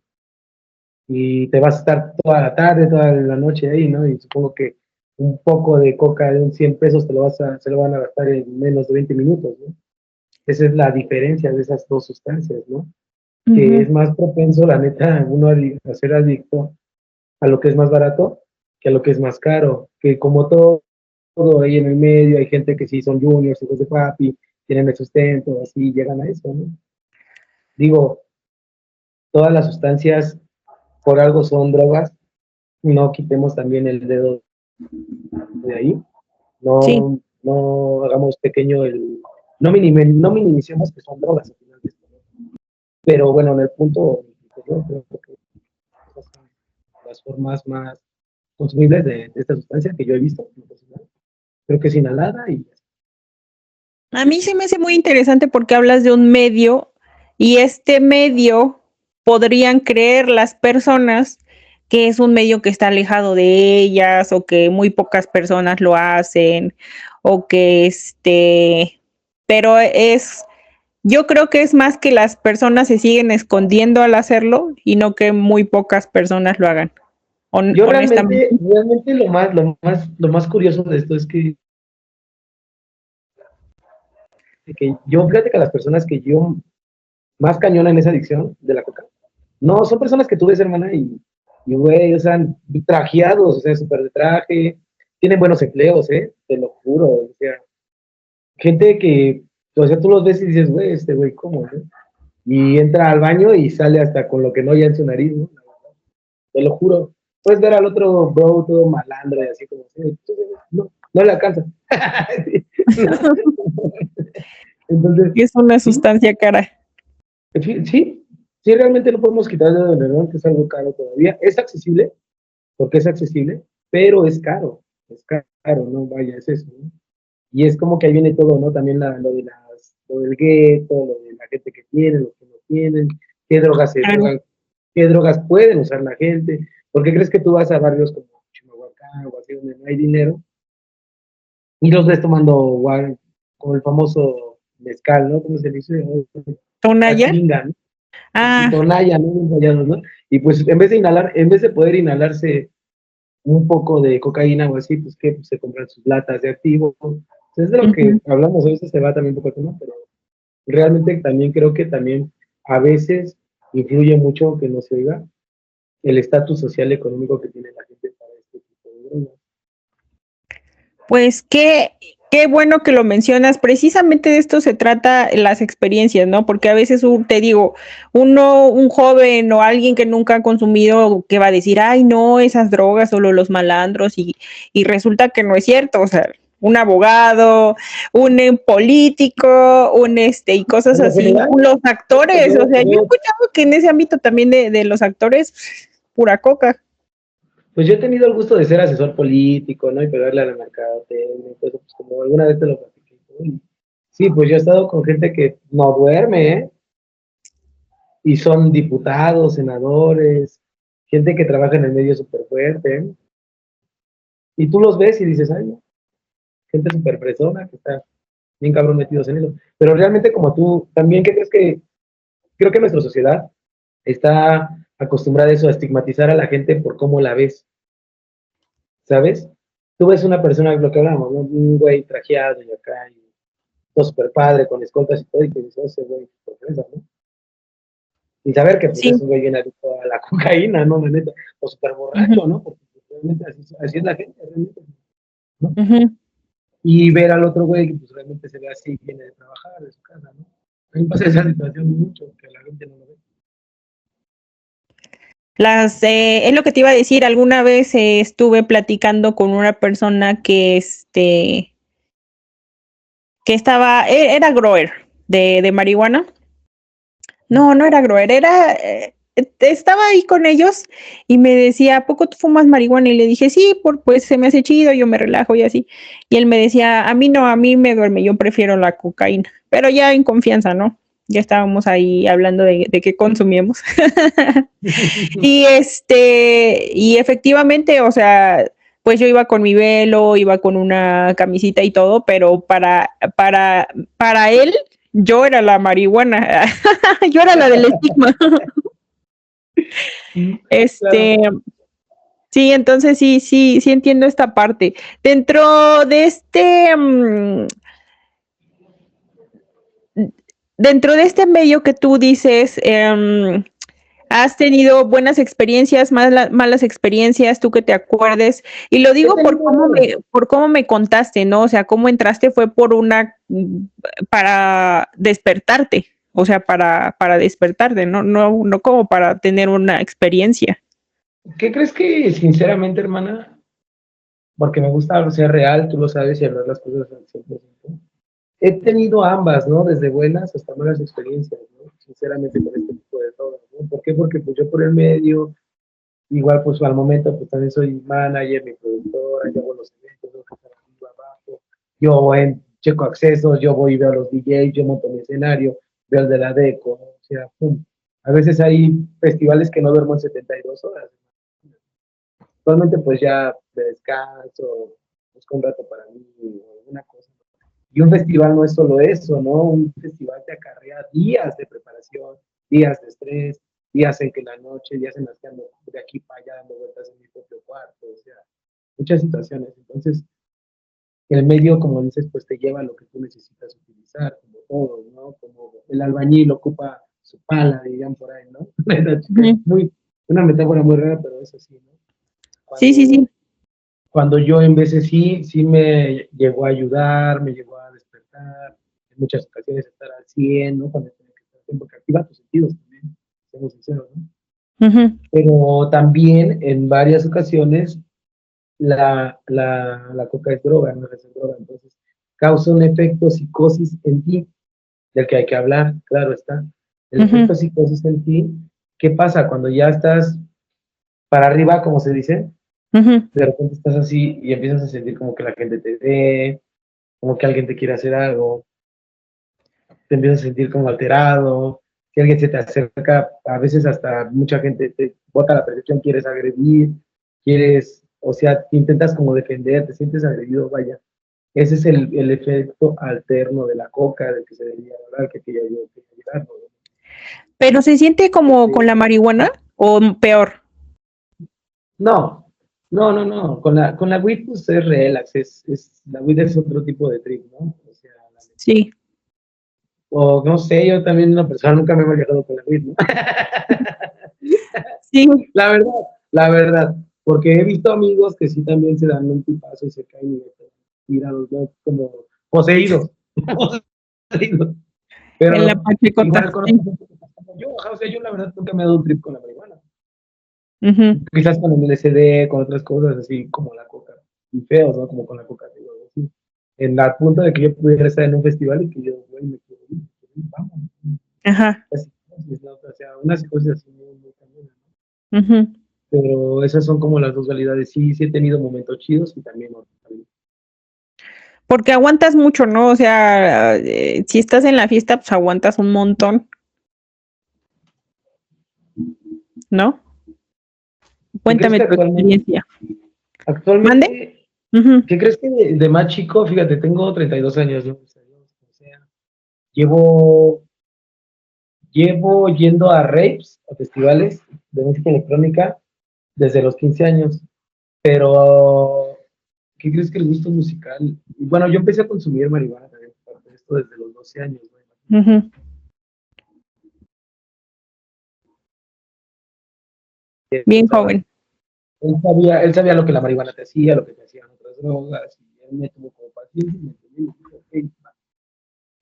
Y te vas a estar toda la tarde, toda la noche ahí, ¿no? Y supongo que un poco de coca de un 100 pesos se lo van a gastar en menos de 20 minutos, ¿no? Esa es la diferencia de esas dos sustancias, ¿no? Que Ujú. es más propenso, la neta, uno a ser adicto a lo que es más barato que a lo que es más caro, que como todo ahí en el medio, hay gente que sí son juniors, hijos de papi, tienen el sustento, así llegan a eso, ¿no? Digo, todas las sustancias por algo son drogas, no quitemos también el dedo de ahí, Sí. no hagamos pequeño no minimicemos que son drogas al final de esto, ¿no? Pero bueno, en el punto, yo creo que esas son las formas más consumibles de esta sustancia que yo he visto, creo que es inhalada y A mí se me hace muy interesante porque hablas de un medio y este medio podrían creer las personas que es un medio que está alejado de ellas o que muy pocas personas lo hacen o que pero yo creo que es más que las personas se siguen escondiendo al hacerlo y no que muy pocas personas lo hagan, yo honestamente. realmente lo más curioso de esto es que yo, fíjate que las personas que yo más cañona en esa adicción de la coca, no, son personas que tú ves, hermana, y güey, o sea, trajeados, o sea, súper de traje, tienen buenos empleos, te lo juro, o sea, gente que, o sea, tú los ves y dices, güey, este güey, ¿cómo, no? Y entra al baño y sale hasta con lo que no ya en su nariz, ¿no? Te lo juro. Puedes ver al otro bro todo malandro y así como, no, no le alcanza. ¿No? Entonces, Es una sí, sustancia cara. sí, sí, realmente no podemos quitar de donde que es algo caro todavía. Es accesible, porque es accesible, pero es caro, ¿no? Vaya, es eso, ¿no? Y es como que ahí viene todo, ¿no? También lo del gueto, lo de la gente que tiene, los que no tienen, qué drogas se drogan, qué drogas pueden usar la gente. ¿Por qué crees que tú vas a barrios como Chimalhuacán o así donde no hay dinero y los ves tomando como el famoso mezcal, ¿no? ¿Cómo se dice? ¿Tonaya? Cacheringa, ¿no? Y Ah, tonalla, ¿no? Bien rayados, ¿no? Y pues en vez de inhalar, en vez de poder inhalarse un poco de cocaína o así, pues que pues, se compran sus latas de activo. Es de lo que ujú. hablamos, a veces se va también un poco el tema, pero realmente también creo que también a veces influye mucho que no se oiga el estatus social económico que tiene la gente para este tipo de drogas. Pues qué bueno que lo mencionas. Precisamente de esto se trata las experiencias, ¿no? Porque a veces te digo, un joven o alguien que nunca ha consumido, que va a decir, ay, no, esas drogas, solo los malandros, y resulta que no es cierto. O sea, un abogado, un político, y cosas Por lo así. general, Los actores, o sea, yo he yo, escuchado que en ese ámbito también de los actores, pura coca. pues yo he tenido el gusto de ser asesor político, ¿no? Y pegarle a la mercadotecnia, entonces, pues como alguna vez te lo platiqué, ¿no? Y sí, pues yo he estado con gente que no duerme, ¿eh? Y son diputados, senadores, gente que trabaja en el medio súper fuerte, ¿eh? Y tú los ves y dices, ay, no, gente súper fresona que está bien cabrón metidos en eso. Pero realmente como tú, también ¿qué crees que creo que nuestra sociedad está acostumbrada a eso, a estigmatizar a la gente por cómo la ves, ¿sabes? Tú ves una persona, lo que hablamos, ¿no? Un güey trajeado y acá, y todo súper padre, con escoltas y todo, y que dices, oh, ese güey, por fresa, ¿no? Y saber que pues Sí. es un güey bien adicto a la cocaína, ¿no? La neta, o súper Ujú, borracho, ¿no? Porque pues, realmente así es la gente, realmente, ¿no? ujú. Y ver al otro güey que pues realmente se ve así, viene de trabajar, de su casa, ¿no? A mí me pasa esa situación mucho, que la gente no lo ve. Es lo que te iba a decir, alguna vez estuve platicando con una persona que era grower de marihuana. No, no era grower, estaba ahí con ellos y me decía, ¿a poco tú fumas marihuana? Y le dije, sí, pues se me hace chido, yo me relajo y así. Y él me decía, a mí no, a mí me duerme, yo prefiero la cocaína, pero ya en confianza, ¿no? Ya estábamos ahí hablando de qué consumíamos. Y efectivamente, o sea, pues yo iba con mi velo, iba con una camisita y todo, pero para él, yo era la marihuana, yo era la del estigma. Claro. Este, sí, entonces sí entiendo esta parte. Dentro de dentro de este medio que tú dices, has tenido buenas experiencias, malas experiencias, tú que te acuerdes. Y lo He digo tenido, por cómo me contaste, ¿no? O sea, cómo entraste fue para despertarte, o sea, para despertarte, no como para tener una experiencia. ¿qué crees que sinceramente, hermana? Porque me gusta ser real, tú lo sabes, y hablar las cosas al 100%. He tenido ambas, ¿no? Desde buenas hasta malas experiencias, ¿no? Sinceramente con este tipo de drogas, ¿no? ¿Por qué? Porque pues yo por el medio, igual pues al momento pues también soy manager, mi productora, yo hago los eventos, ¿no? Que están arriba, abajo, checo accesos, yo voy y veo a los DJs, yo monto mi escenario, veo el de la deco, ¿no? O sea, pum. A veces hay festivales que no duermo en 72 horas. Actualmente pues ya de descanso, busco un rato para mí o alguna cosa. Y un festival no es solo eso, ¿no? Un festival te acarrea días de preparación, días de estrés, días en que en la noche, días en las que ando de aquí para allá dando vueltas en mi propio cuarto, o sea, muchas situaciones. Entonces, el medio, como dices, pues te lleva a lo que tú necesitas utilizar, como todo, ¿no? Como el albañil ocupa su pala, dirían por ahí, ¿no? Ujú. Muy, una metáfora muy rara, pero es así, ¿no? Sí, sí, Cuando sí. cuando yo en veces sí me llegó a ayudar, me llegó a despertar, en muchas ocasiones estar al 100, ¿no? Cuando tenía que estar al 100, porque activa tus sentidos también, seamos sinceros, ¿no? Ujú, Pero también en varias ocasiones la coca es droga, no es droga, entonces causa un efecto psicosis en ti, del que hay que hablar, claro está. El ujú, efecto psicosis en ti, ¿qué pasa? Cuando ya estás para arriba, como se dice, ujú. de repente estás así y empiezas a sentir como que la gente te ve, como que alguien te quiere hacer algo, te empiezas a sentir como alterado, si alguien se te acerca, a veces hasta mucha gente te bota la percepción, quieres agredir, o sea, te intentas como defender, te sientes agredido, vaya. Ese es el efecto alterno de la coca, del que se debería hablar, que quería yo llegar, ¿no? Pero se siente como con la marihuana o peor. No, no. Con la weed, pues es relax, la weed es otro tipo de trip, ¿no? O sea, Sí. o no sé, yo también una persona nunca me he manejado con la weed, ¿no? Sí. La verdad, porque he visto amigos que sí también se dan un tipazo y se caen y tirados, ¿no? Como poseídos, poseídos. En la Pero pachecota. igual conozco gente que pasa como yo, o sea, yo la verdad nunca me he dado un trip con la marihuana. Uh-huh. Quizás con el LSD, con otras cosas así como la coca, y feos, ¿no? Como con la coca, digo, así. En la punto de que yo pudiera estar en un festival y que yo, güey, me quiero ir, vamos. Ajá. Así, ¿no? O sea, unas cosas así muy cañonas, ¿no? Uh-huh. Pero esas son como las dos realidades. Sí, sí he tenido momentos chidos y también otros. Porque aguantas mucho, ¿no? O sea, si estás en la fiesta, pues aguantas un montón, ¿no? ¿Qué crees Cuéntame que tu experiencia. ¿Mande? actualmente, Uh-huh. qué crees que de más chico, fíjate, tengo 32 años, ¿no? O sea, llevo yendo a raves, a festivales de música electrónica desde los 15 años, pero ¿qué crees que el gusto musical? Bueno, yo empecé a consumir marihuana también, parte de esto desde los 12 años, ¿no? Uh-huh. Bien joven. Él sabía lo que la marihuana te hacía, lo que te hacían otras drogas, y él me tuvo como paciencia y me entendió, y me dijo, "Ok, va".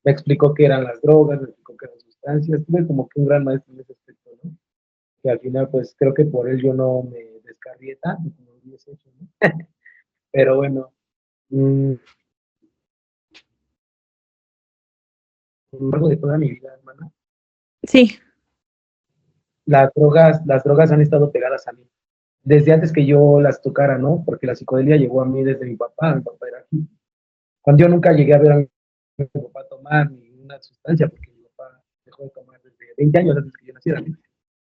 Me explicó qué eran las drogas, me explicó qué eran sustancias, tuve como que un gran maestro en ese aspecto, ¿no? Que al final, pues creo que por él yo no me descarrié tanto como lo hubiese hecho, ¿no? Pero bueno, a lo largo de toda mi vida, hermana, Sí. las drogas han estado pegadas a mí. Desde antes que yo las tocara, ¿no? Porque la psicodelia llegó a mí desde mi papá era aquí. Cuando yo nunca llegué a ver a mi papá tomar ninguna sustancia, porque mi papá dejó de tomar desde 20 años antes que yo naciera, ¿no?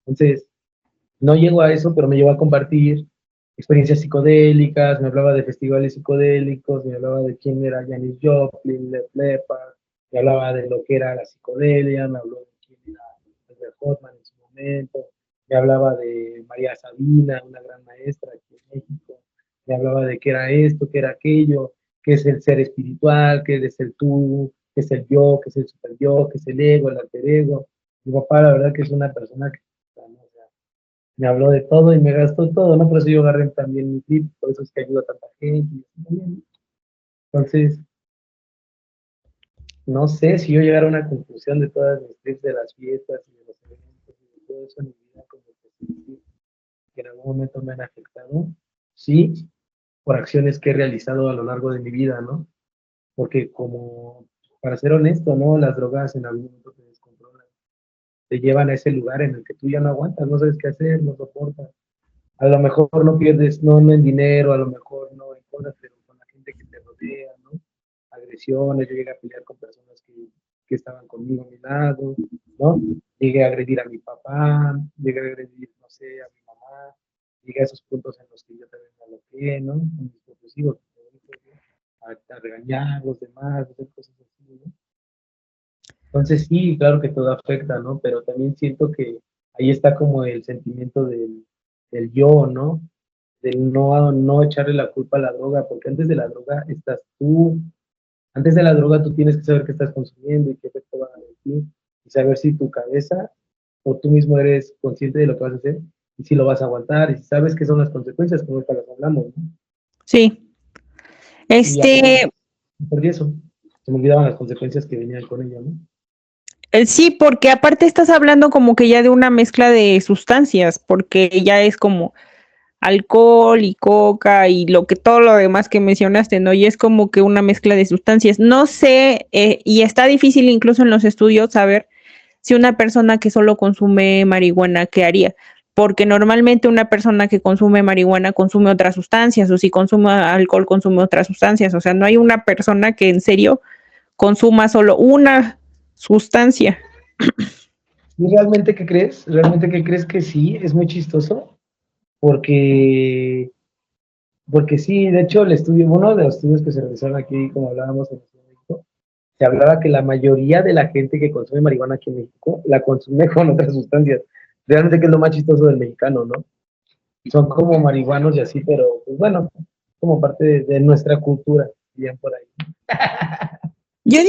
Entonces, no llegó a eso, pero me llevó a compartir experiencias psicodélicas, me hablaba de festivales psicodélicos, me hablaba de quién era Janis Joplin, Led Leppard, me hablaba de lo que era la psicodelia, me habló de quién era Albert Hoffman en su momento, me hablaba de María Sabina, una gran maestra aquí en México, me hablaba de qué era esto, qué era aquello, qué es el ser espiritual, qué es el tú, qué es el yo, qué es el super yo, qué es el ego, el alter ego. Mi papá, la verdad que es una persona que me habló de todo y me gastó todo, ¿no? Por eso yo agarré también mi tip, por eso es que ayuda a tanta gente. Entonces, no sé si yo llegara a una conclusión de todas mis tips de las fiestas y de los eventos y de todo eso en mi vida, como que sí, que en algún momento me han afectado, sí, por acciones que he realizado a lo largo de mi vida, ¿no? Porque como, para ser honesto, ¿no? Las drogas en algún momento te descontrolan, te llevan a ese lugar en el que tú ya no aguantas, no sabes qué hacer, no soportas. A lo mejor no pierdes, no en dinero, a lo mejor no en cosas, pero con la gente que te rodea, ¿no? Agresiones, yo llegué a pelear con personas que estaban conmigo a mi lado, ¿no? Llegué a agredir a mi papá, llegué a agredir, no sé, a mi mamá, llegué a esos puntos en los que yo también me aloqué, ¿no? Con mis propios hijos, a regañar a los demás, a hacer cosas así, ¿no? Entonces sí, claro que todo afecta, ¿no? Pero también siento que ahí está como el sentimiento del yo, ¿no? Del no echarle la culpa a la droga, porque antes de la droga estás tú, antes de la droga tú tienes que saber qué estás consumiendo y qué efecto va a dar en ti, y saber si tu cabeza o tú mismo eres consciente de lo que vas a hacer, y si lo vas a aguantar, y si sabes qué son las consecuencias, como ahorita las hablamos, ¿no? Sí. Y ya, perdí eso, se me olvidaban las consecuencias que venían con ella, ¿no? Sí, porque aparte estás hablando como que ya de una mezcla de sustancias, porque ya es como alcohol y coca y lo que todo lo demás que mencionaste, ¿no? Y es como que una mezcla de sustancias. No sé, y está difícil incluso en los estudios saber si una persona que solo consume marihuana, ¿qué haría? Porque normalmente una persona que consume marihuana consume otras sustancias, o si consume alcohol consume otras sustancias. O sea, no hay una persona que en serio consuma solo una sustancia. ¿Y realmente qué crees? ¿Realmente qué crees que sí? Es muy chistoso porque, porque sí, de hecho, el estudio, uno de los estudios que se realizaron aquí, como hablábamos en México, se hablaba que la mayoría de la gente que consume marihuana aquí en México la consume con otras sustancias. Realmente que es lo más chistoso del mexicano, ¿no? Son como marihuanos y así, pero pues bueno, como parte de nuestra cultura, bien por ahí. Yo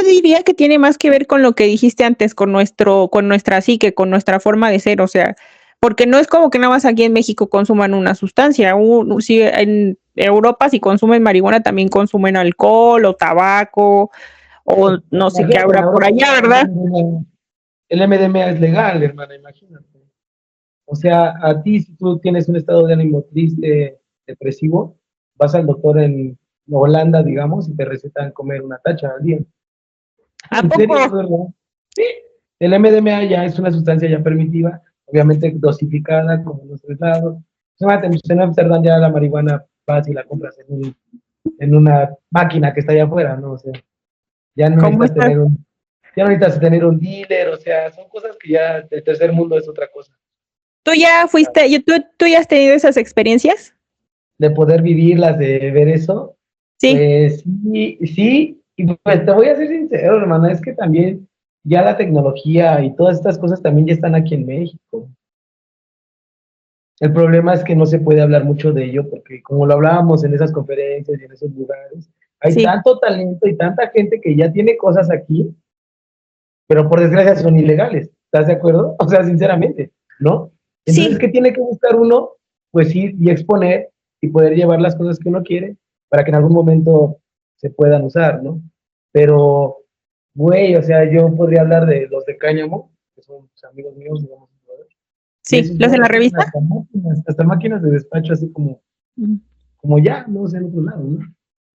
diría que tiene más que ver con lo que dijiste antes, con nuestra psique, con nuestra forma de ser, o sea, porque no es como que nada más aquí en México consuman una sustancia, si en Europa si consumen marihuana también consumen alcohol o tabaco o no sé qué Imagínate, en habrá por Europa allá, ya ¿verdad? el MDMA es legal, hermana, imagínate. O sea, a ti, si tú tienes un estado de ánimo triste, depresivo, vas al doctor en Holanda, digamos, y te recetan comer una tacha al día. ¿A ¿En poco? serio? ¿Es verdad? Sí. El MDMA ya es una sustancia ya permitida, obviamente dosificada, como en nuestros lados. En Amsterdam ya la marihuana vas y la compras en una máquina que está allá afuera, ¿no? O sea, ya no ¿Cómo necesitas estás? tener un dealer, o sea, son cosas que ya del tercer mundo es otra cosa. ¿Tú ya fuiste, tú ya has tenido esas experiencias? De poder vivirlas, de ver eso, Sí, pues sí, sí, y pues te voy a ser sincero, hermana, es que también ya la tecnología y todas estas cosas también ya están aquí en México. El problema es que no se puede hablar mucho de ello porque como lo hablábamos en esas conferencias y en esos lugares, hay sí, tanto talento y tanta gente que ya tiene cosas aquí, pero por desgracia son ilegales. ¿Estás de acuerdo? O sea, sinceramente, ¿no? Entonces, sí, ¿qué tiene que buscar uno? Pues ir y exponer y poder llevar las cosas que uno quiere para que en algún momento se puedan usar, ¿no? Pero, güey, o sea, yo podría hablar de los de Cáñamo, que son pues, amigos míos, digamos, y sí. esos ¿Los en la brothers tienen revista? hasta máquinas de despacho, así Ujú, como ya, no sé, en otro lado, ¿no?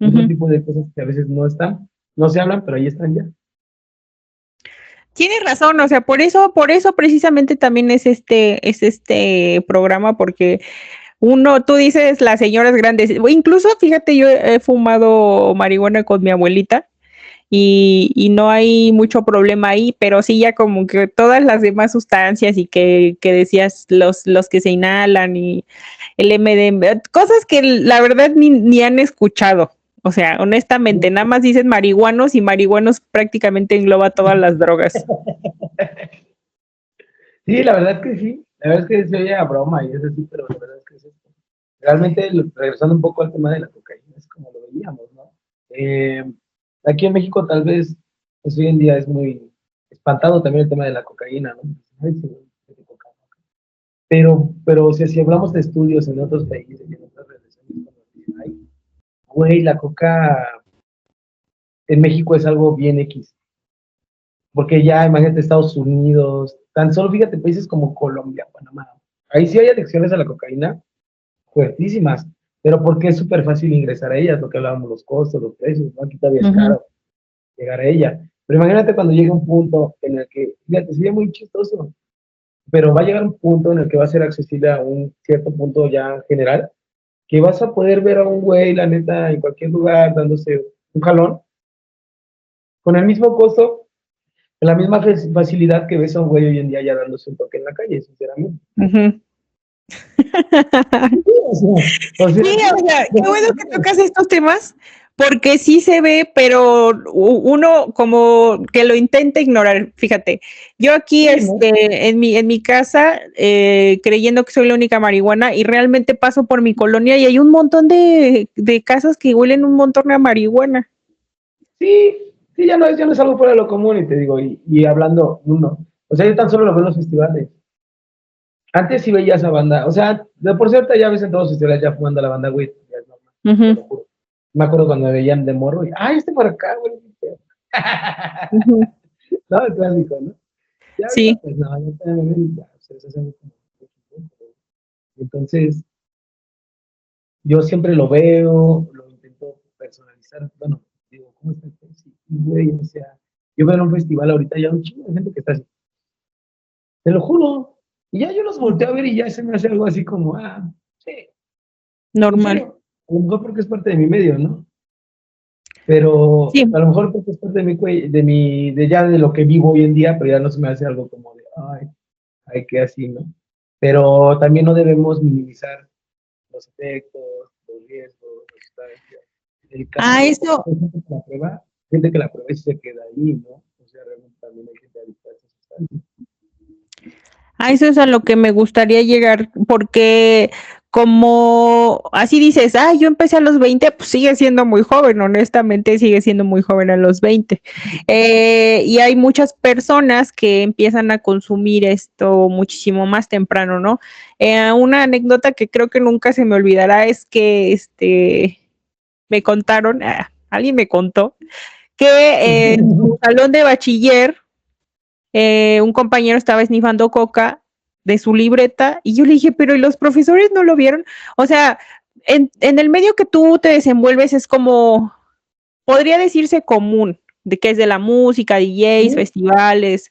Otro ujú. tipo de cosas que a veces no están, no se hablan, pero ahí están ya. Tienes razón, o sea, por eso precisamente también es este programa, porque tú dices las señoras grandes, o incluso fíjate, yo he fumado marihuana con mi abuelita y no hay mucho problema ahí, pero sí ya como que todas las demás sustancias y que decías los que se inhalan y el MDMA, cosas que la verdad ni han escuchado. O sea, honestamente, nada más dicen marihuanos y marihuanos prácticamente engloba todas las drogas. Sí, la verdad que sí. La verdad es que se oye a broma y es así, pero la verdad es que es esto. Realmente, regresando un poco al tema de la cocaína, es como lo veíamos, ¿no? Eh, Aquí en México tal vez, pues hoy en día es muy espantado también el tema de la cocaína, ¿no? Ay, sí, sí, sí, cocaína. Pero o sea, si hablamos de estudios en otros países y en otras relaciones, como dicen, ay, güey, la coca en México es algo bien X. Porque ya, imagínate, Estados Unidos, tan solo fíjate, países como Colombia, Panamá. Ahí sí hay adicciones a la cocaína fuertísimas, pero porque es súper fácil ingresar a ellas, lo que hablábamos, los costos, los precios, ¿no? Aquí todavía es Ujú. caro llegar a ella. Pero imagínate cuando llegue un punto en el que, fíjate, sería muy chistoso, pero va a llegar un punto en el que va a ser accesible a un cierto punto ya general, que vas a poder ver a un güey, la neta, en cualquier lugar, dándose un jalón, con el mismo costo, con la misma facilidad que ves a un güey hoy en día ya dándose un toque en la calle, sinceramente. Ujú. Sí, o sea, Sí, o sea, qué bueno que definitivamente. tocas estos temas, porque sí se ve, pero uno como que lo intenta ignorar. Fíjate, yo aquí Sí, ¿no? en mi casa, creyendo que soy la única marihuana, y realmente paso por mi colonia y hay un montón de casas que huelen un montón a marihuana. Sí, sí, ya no es algo fuera de lo común, y te digo, y hablando, uno, o sea, yo tan solo lo veo en los festivales. Antes sí veía esa banda, o sea, de por cierto, ya ves en todos los festivales ya fumando la banda, güey, ya es normal, te Ujú, lo juro. Me acuerdo cuando me veían de morro, y, ay, por acá, güey. ujú. No, el clásico, ¿no? Ya ahorita, Sí, pues no, ya también, ya, o sea, se hace como. Entonces, yo siempre lo veo, lo intento personalizar. Bueno, digo, ¿cómo está esto? Sí, güey, o sea, yo veo en un festival ahorita ya un chingo de gente que está así. Te lo juro. Y ya yo los volteo a ver y ya se me hace algo así como, sí, en normal. serio. A lo mejor porque es parte de mi medio, ¿no? pero Sí. a lo mejor porque es parte de ya de lo que vivo hoy en día, pero ya no se me hace algo como de, ay, que así, ¿no? Pero también no debemos minimizar los efectos, los riesgos, las sustancias. El Ah, cambio, eso, hay gente que la prueba y se queda ahí, ¿no? O sea, realmente también hay gente adicta a esas sustancias. eso es a lo que me gustaría llegar, porque como así dices, yo empecé a los 20, pues sigue siendo muy joven, honestamente sigue siendo muy joven a los 20. Y hay muchas personas que empiezan a consumir esto muchísimo más temprano, ¿no? Una anécdota que creo que nunca se me olvidará es que me contaron, alguien me contó, que en su salón de bachiller un compañero estaba esnifando coca de su libreta y yo le dije, pero ¿y los profesores no lo vieron? O sea, en el medio que tú te desenvuelves es como, podría decirse común, de que es de la música, DJs, Sí, festivales,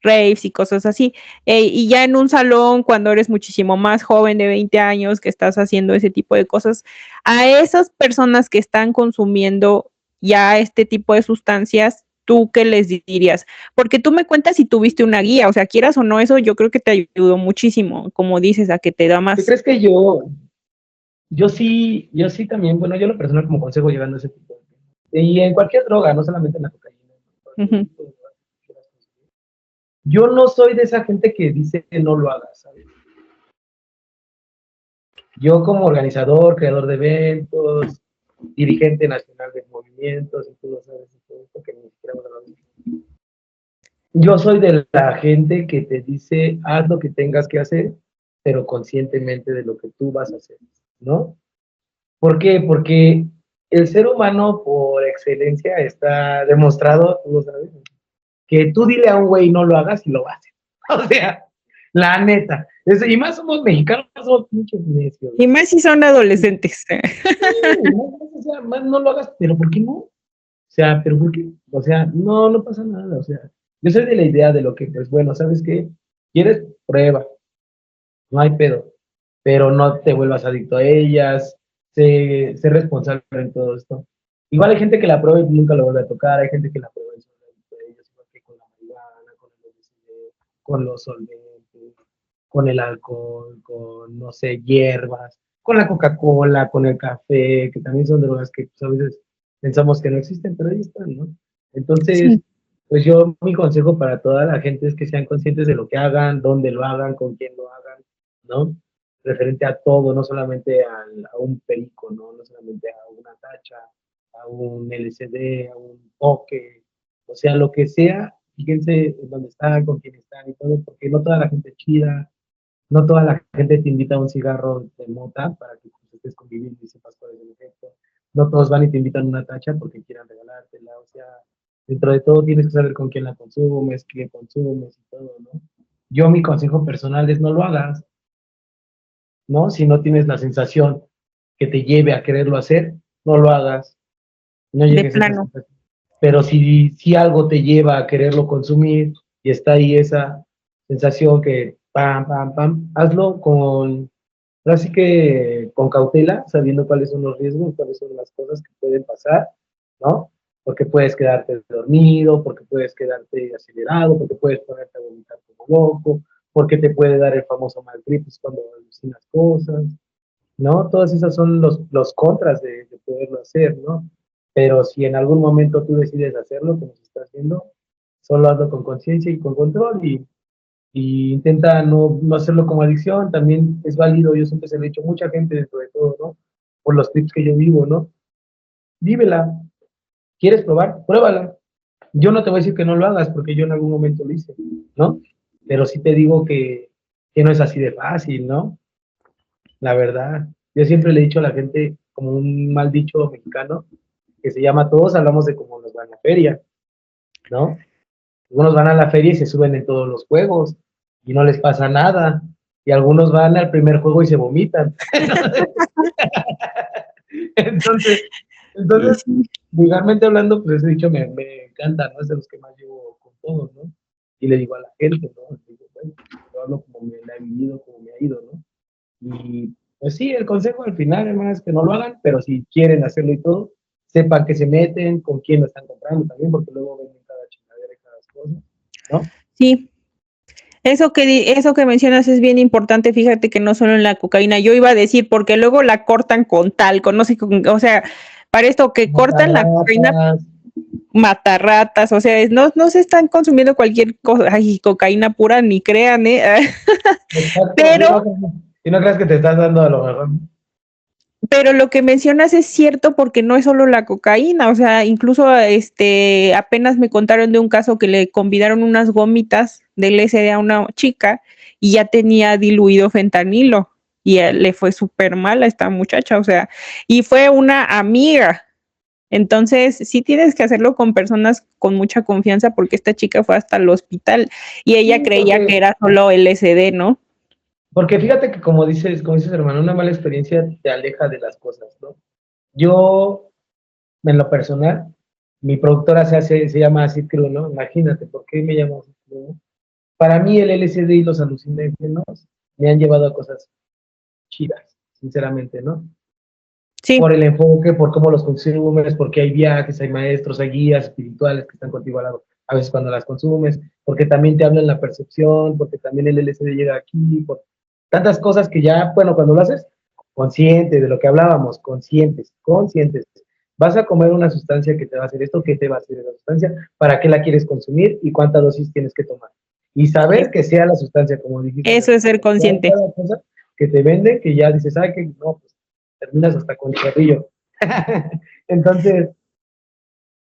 raves y cosas así. Y ya en un salón, cuando eres muchísimo más joven de 20 años, que estás haciendo ese tipo de cosas, a esas personas que están consumiendo ya este tipo de sustancias, ¿tú qué les dirías? Porque tú me cuentas si tuviste una guía, o sea, quieras o no, eso yo creo que te ayudó muchísimo, como dices, a que te da ¿qué más. crees que yo sí también, bueno, yo lo personal como consejo llegando a ese tipo de cosas. Y en cualquier droga, no solamente en la cocaína, en cualquier Ujú. tipo de droga que quieras consumir. Yo no soy de esa gente que dice que no lo hagas, ¿sabes? Yo como organizador, creador de eventos, dirigente nacional de movimientos, y tú lo sabes, y todo esto que ni siquiera me lo dicho. Yo soy de la gente que te dice, haz lo que tengas que hacer, pero conscientemente de lo que tú vas a hacer, ¿no? ¿Por qué? Porque el ser humano por excelencia está demostrado, tú lo sabes, que tú dile a un güey no lo hagas y lo hace. O sea, la neta. Y más somos mexicanos, somos pinches necios. Y más si son adolescentes. O sea, más no lo hagas, pero ¿por qué no? O sea, pero ¿por qué? O sea, no, no pasa nada. O sea, yo soy de la idea de lo que, pues bueno, ¿sabes qué? ¿Quieres? Prueba, no hay pedo, pero no te vuelvas adicto a ellas, sé responsable en todo esto. Igual hay gente que la prueba y nunca lo vuelve a tocar, hay gente que la prueba y se vuelve adicto a ellas, igual que con la marihuana, con el LSD, con los solventes, con el alcohol, con, no sé, hierbas, con la Coca-Cola, con el café, que también son drogas que pues, a veces pensamos que no existen, pero ahí están, ¿no? Entonces, Sí, pues yo, mi consejo para toda la gente es que sean conscientes de lo que hagan, dónde lo hagan, con quién lo hagan, ¿no? Referente a todo, no solamente a un perico, ¿no? No solamente a una tacha, a un LCD, a un toque, o sea, lo que sea, fíjense en dónde están, con quién están y todo, porque no toda la gente es chida, no toda la gente te invita a un cigarro de mota para que pues, estés conviviendo y sepas cuál es el efecto. No todos van y te invitan una tacha porque quieran regalártela. O sea, dentro de todo tienes que saber con quién la consumes, qué consumes y todo, ¿no? Yo mi consejo personal es no lo hagas, ¿no? Si no tienes la sensación que te lleve a quererlo hacer, no lo hagas, no de llegues a esa plano. sensación. Pero si algo te lleva a quererlo consumir y está ahí esa sensación que pam, pam, pam, hazlo así que con cautela, sabiendo cuáles son los riesgos, cuáles son las cosas que pueden pasar, ¿no? Porque puedes quedarte dormido, porque puedes quedarte acelerado, porque puedes ponerte a vomitar como loco, porque te puede dar el famoso mal trip cuando alucinas cosas, ¿no? Todas esas son los contras de poderlo hacer, ¿no? Pero si en algún momento tú decides hacerlo, como se está haciendo, solo hazlo con conciencia y con control y intenta no hacerlo como adicción, también es válido, yo siempre se lo he dicho a mucha gente dentro de todo, ¿no? Por los tips que yo vivo, ¿no? Vívela, ¿quieres probar? Pruébala. Yo no te voy a decir que no lo hagas porque yo en algún momento lo hice, ¿no? Pero sí te digo que no es así de fácil, ¿no? La verdad, yo siempre le he dicho a la gente, como un mal dicho mexicano, que se llama todos hablamos de cómo nos van a la feria, ¿no? Algunos van a la feria y se suben en todos los juegos y no les pasa nada. Y algunos van al primer juego y se vomitan. entonces, entonces, Sí. vulgarmente hablando, pues ese dicho me encanta, ¿no? Es de los que más llevo con todos, ¿no? Y le digo a la gente, ¿no? Digo, bueno, yo hablo como me la he vivido, como me ha ido, ¿no? Y pues sí, el consejo al final, hermano, es que no lo hagan, pero si quieren hacerlo y todo, sepan qué se meten, con quién lo están comprando también, porque luego venden cada chingadera y cada cosa, ¿no? Sí, eso que mencionas es bien importante, fíjate que no solo en la cocaína, yo iba a decir, porque luego la cortan con talco, no sé, o sea, para esto que cortan la cocaína, Matarratas. mata ratas, o sea, no se están consumiendo cualquier cosa, ay, cocaína pura, ni crean, Exacto, sí, pero, y no creas que te estás dando a lo mejor. pero lo que mencionas es cierto porque no es solo la cocaína, o sea, incluso apenas me contaron de un caso que le convidaron unas gomitas del LSD a una chica y ya tenía diluido fentanilo y le fue súper mal a esta muchacha, o sea, y fue una amiga. Entonces, sí tienes que hacerlo con personas con mucha confianza porque esta chica fue hasta el hospital y ella Sí, creía que era solo LSD, ¿no? porque fíjate que como dices, hermano, una mala experiencia te aleja de las cosas, ¿no? Yo, en lo personal, mi productora se llama Acid Crew, ¿no? Imagínate, ¿por qué me llamo Acid Crew, no? Para mí el LSD y los alucinógenos me han llevado a cosas chidas, sinceramente, ¿no? Sí, Por el enfoque, por cómo los consumes, porque hay viajes, hay maestros, hay guías espirituales que están contigo al lado, a veces cuando las consumes, porque también te hablan la percepción, porque también el LSD llega aquí, por tantas cosas que ya, bueno, cuando lo haces, consciente de lo que hablábamos, conscientes. Vas a comer una sustancia que te va a hacer esto, ¿qué te va a hacer esa sustancia? ¿Para qué la quieres consumir y cuánta dosis tienes que tomar? Y saber que sea la sustancia, como dijiste, eso es ser consciente. cada cosa que te venden, que ya dices, ay, que no, pues terminas hasta con chorrillo. Entonces,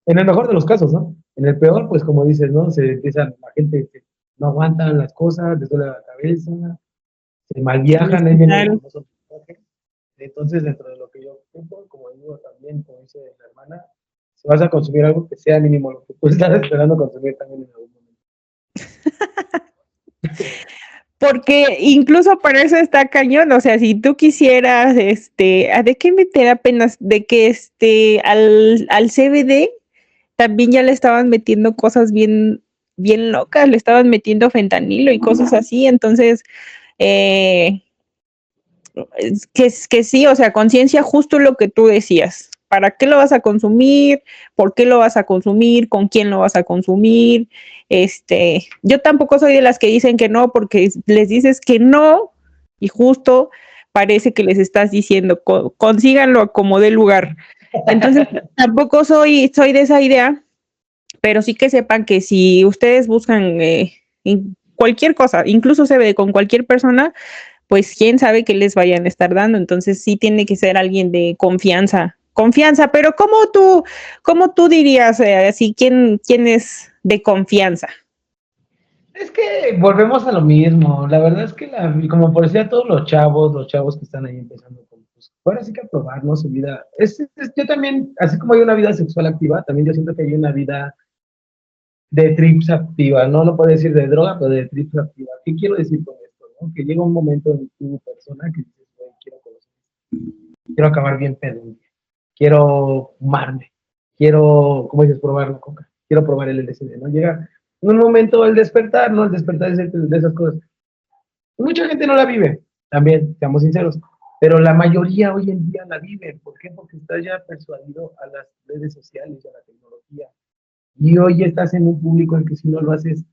en el mejor de los casos, ¿no? En el peor, pues como dices, ¿no? Se empiezan, la gente no aguantan las cosas, les duele la cabeza, se El malviajan, ahí viene el hospital. famoso viaje. Entonces, dentro de lo que yo pienso, como digo también, como dice la hermana, si vas a consumir algo que sea mínimo lo que tú estás esperando consumir también en algún momento. Porque incluso para eso está cañón, o sea, si tú quisieras, ¿de qué meter apenas? De que al CBD también ya le estaban metiendo cosas bien, bien locas, le estaban metiendo fentanilo y cosas así, entonces, eh, que sí, o sea, conciencia, justo lo que tú decías. ¿Para qué lo vas a consumir? ¿Por qué lo vas a consumir? ¿Con quién lo vas a consumir? Yo tampoco soy de las que dicen que no, porque les dices que no y justo parece que les estás diciendo, consíganlo como dé lugar. Entonces, tampoco soy de esa idea, pero sí que sepan que si ustedes buscan cualquier cosa, incluso se ve con cualquier persona, pues quién sabe qué les vayan a estar dando. Entonces sí tiene que ser alguien de confianza, pero cómo tú dirías, así, quién es de confianza? Es que volvemos a lo mismo. La verdad es que, como por decía, todos los chavos que están ahí empezando con, pues, ahora sí que a probar, ¿no? Su vida. Yo también, así como hay una vida sexual activa, también yo siento que hay una vida de trips activa, ¿no? No puedo decir de droga, pero de trips activa. ¿Qué quiero decir con esto, no? Que llega un momento en tu persona que dices, güey, quiero conocer, quiero acabar bien pedo, quiero fumarme, quiero, como dices, probar la coca, quiero probar el LSD, ¿no? Llega un momento el despertar, ¿no? El despertar de esas cosas. Mucha gente no la vive, también, seamos sinceros, pero la mayoría hoy en día la vive. ¿Por qué? Porque está ya persuadido a las redes sociales, a la tecnología. Y hoy estás en un público en que si no lo haces,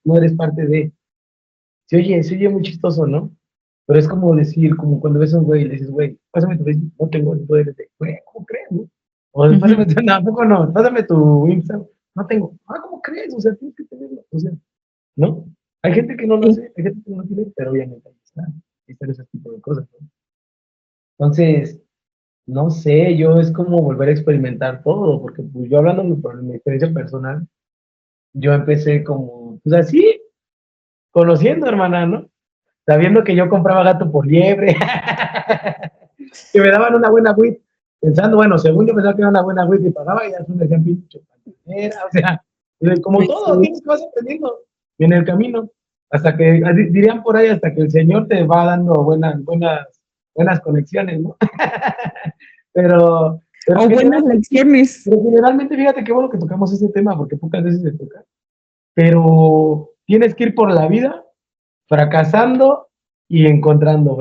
no eres parte de. Se oye muy chistoso, ¿no? Pero es como decir, como cuando ves a un güey y le dices, güey, pásame tu Facebook, no tengo el poder de, güey, ¿cómo crees, no? O pásame tu, no, tampoco no, pásame tu Instagram, no tengo, ¿cómo crees? O sea, tienes que tenerlo, o sea, ¿no? Hay gente que no lo Sí. hace, hay gente que no lo tiene, pero obviamente ahí están ese tipo de cosas, ¿no? Entonces, no sé, yo es como volver a experimentar todo, porque pues yo hablando por mi experiencia personal, yo empecé como, pues así, conociendo, hermana, ¿no? Sabiendo que yo compraba gato por liebre, que me daban una buena WIT, pensando, bueno, según yo pensaba que era una buena WIT y pagaba, y ya me decían pinche pantanera, o sea, como Pues todo, sí. tienes que vas aprendiendo en el camino, hasta que, dirían por ahí, hasta que el Señor te va dando buenas conexiones, ¿no? pero, O buenas lecciones. pero generalmente, fíjate qué bueno que tocamos ese tema, porque pocas veces se toca, pero tienes que ir por la vida fracasando y encontrando,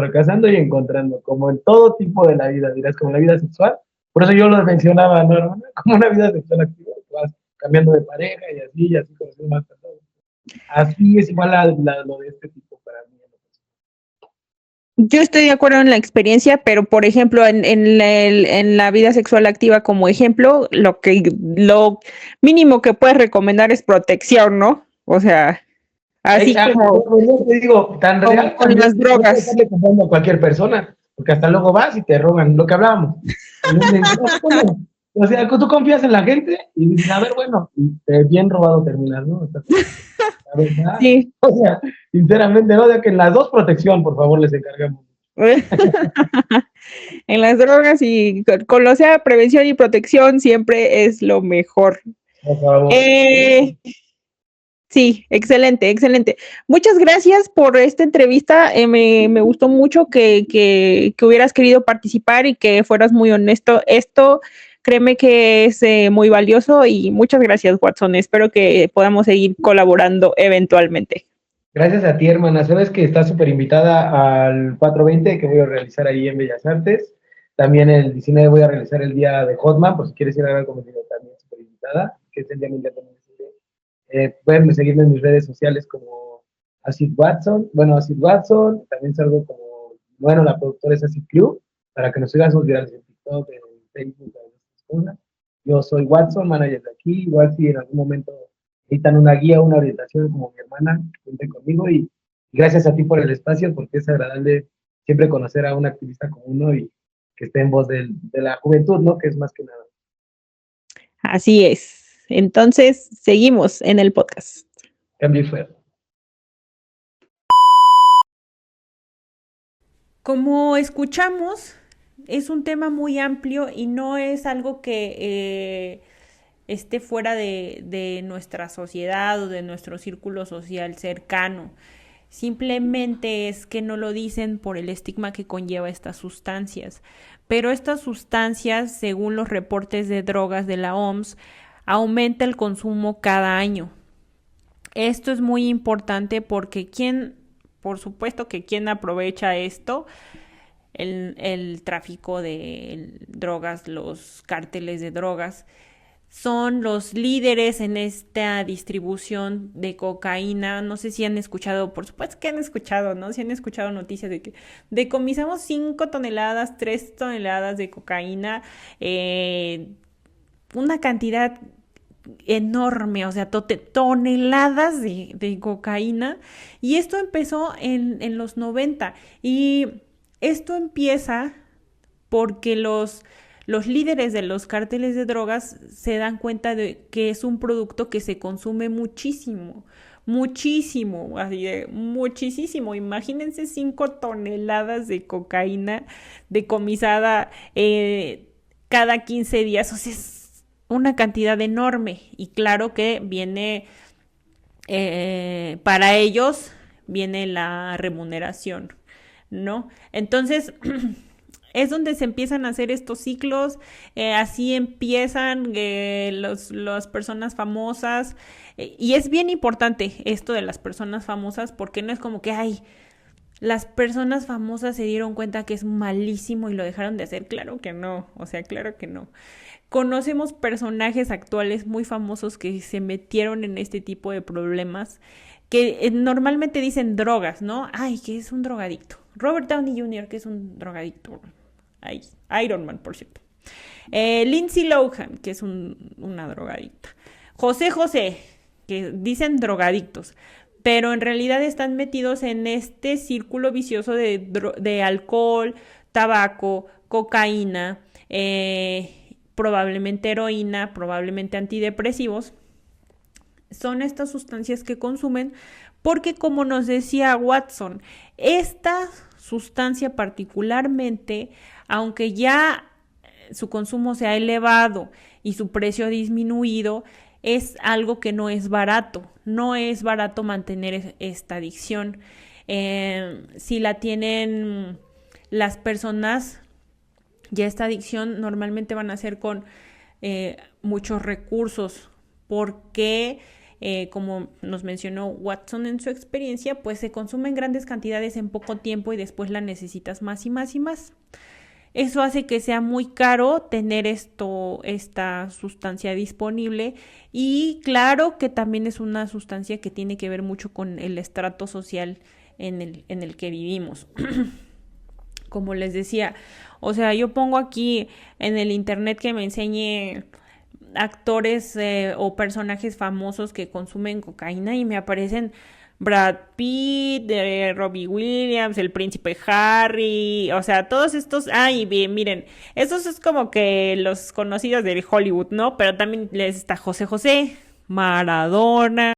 como en todo tipo de la vida, dirás, como la vida sexual, Por eso yo lo mencionaba, ¿no, hermana? Como una vida sexual activa, que vas cambiando de pareja y así conociendo más personas. Así es igual lo de este tipo para mí. Yo estoy de acuerdo en la experiencia, pero por ejemplo, en la vida sexual activa como ejemplo, lo mínimo que puedes recomendar es protección, ¿no? O sea, así como Yo te digo, tan real con también, las no puedes drogas. estarle comprando a cualquier persona, porque hasta luego vas y te roban lo que hablábamos. En un encuentro, ¿cómo? O sea, tú confías en la gente y dices, a ver, bueno, y bien robado terminas, ¿no? O sea, la verdad, Sí. o sea, sinceramente, ¿no? De que en las dos protección, por favor, les encargamos. En las drogas y con lo sea prevención y protección siempre es lo mejor. Por favor. Eh, sí, excelente, excelente. Muchas gracias por esta entrevista. Me gustó mucho que hubieras querido participar y que fueras muy honesto. Esto, créeme que es muy valioso y muchas gracias, Watson. Espero que podamos seguir colaborando eventualmente. Gracias a ti, hermana. Sabes que estás súper invitada al 420 que voy a realizar ahí en Bellas Artes. También el 19 voy a realizar el día de Hotman, por si quieres ir a ver el cometido también súper invitada, que es el día mundial también. Pueden seguirme en mis redes sociales como Acid Watson. Bueno, Acid Watson. También salgo como, bueno, la productora es Acid Club, para que nos sigan sus virales en TikTok, en Facebook, en estas cosas. Yo soy Watson, manager de aquí. Igual si en algún momento necesitan una guía, una orientación como mi hermana, cuente conmigo y gracias a ti por el espacio, porque es agradable siempre conocer a un activista como uno y que esté en voz de la juventud, ¿no? Que es más que nada. Así es. Entonces, seguimos en el podcast. Cambio y fuera. Como escuchamos, es un tema muy amplio y no es algo que esté fuera de nuestra sociedad o de nuestro círculo social cercano. Simplemente es que no lo dicen por el estigma que conlleva estas sustancias. Pero estas sustancias, según los reportes de drogas de la OMS, aumenta el consumo cada año. Esto es muy importante porque por supuesto que quien aprovecha esto, el tráfico de drogas, los cárteles de drogas, son los líderes en esta distribución de cocaína. No sé si han escuchado, por supuesto que han escuchado, ¿no? Si han escuchado noticias de que decomisamos 5 toneladas, 3 toneladas de cocaína, una cantidad enorme, o sea, toneladas de cocaína. Y esto empezó en los 90. Y esto empieza porque los líderes de los cárteles de drogas se dan cuenta de que es un producto que se consume muchísimo, muchísimo, así de muchísimo. Imagínense 5 toneladas de cocaína decomisada cada 15 días, o sea, es una cantidad enorme. Y claro que viene, para ellos, viene la remuneración, ¿no? Entonces, es donde se empiezan a hacer estos ciclos, así empiezan las personas famosas, y es bien importante esto de las personas famosas, porque no es como que, ay, las personas famosas se dieron cuenta que es malísimo y lo dejaron de hacer. Claro que no, o sea, claro que no. Conocemos personajes actuales muy famosos que se metieron en este tipo de problemas, que normalmente dicen drogas, ¿no? Ay, que es un drogadicto. Robert Downey Jr., que es un drogadicto. Ay, Iron Man, por cierto. Lindsay Lohan, que es una drogadicta. José, que dicen drogadictos, pero en realidad están metidos en este círculo vicioso de alcohol, tabaco, cocaína, probablemente heroína, probablemente antidepresivos. Son estas sustancias que consumen porque, como nos decía Watson, esta sustancia particularmente, aunque ya su consumo se ha elevado y su precio ha disminuido, es algo que no es barato. No es barato mantener esta adicción. Si la tienen las personas, ya esta adicción normalmente van a ser con muchos recursos, porque como nos mencionó Watson en su experiencia, pues se consumen grandes cantidades en poco tiempo y después la necesitas más y más y más. Eso hace que sea muy caro tener esta sustancia disponible, y claro que también es una sustancia que tiene que ver mucho con el estrato social en el que vivimos. Como les decía, o sea, yo pongo aquí en el internet que me enseñe actores o personajes famosos que consumen cocaína y me aparecen Brad Pitt, Robbie Williams, el príncipe Harry, o sea, todos estos, ay, bien, miren, estos es como que los conocidos del Hollywood, ¿no? Pero también les está José José, Maradona.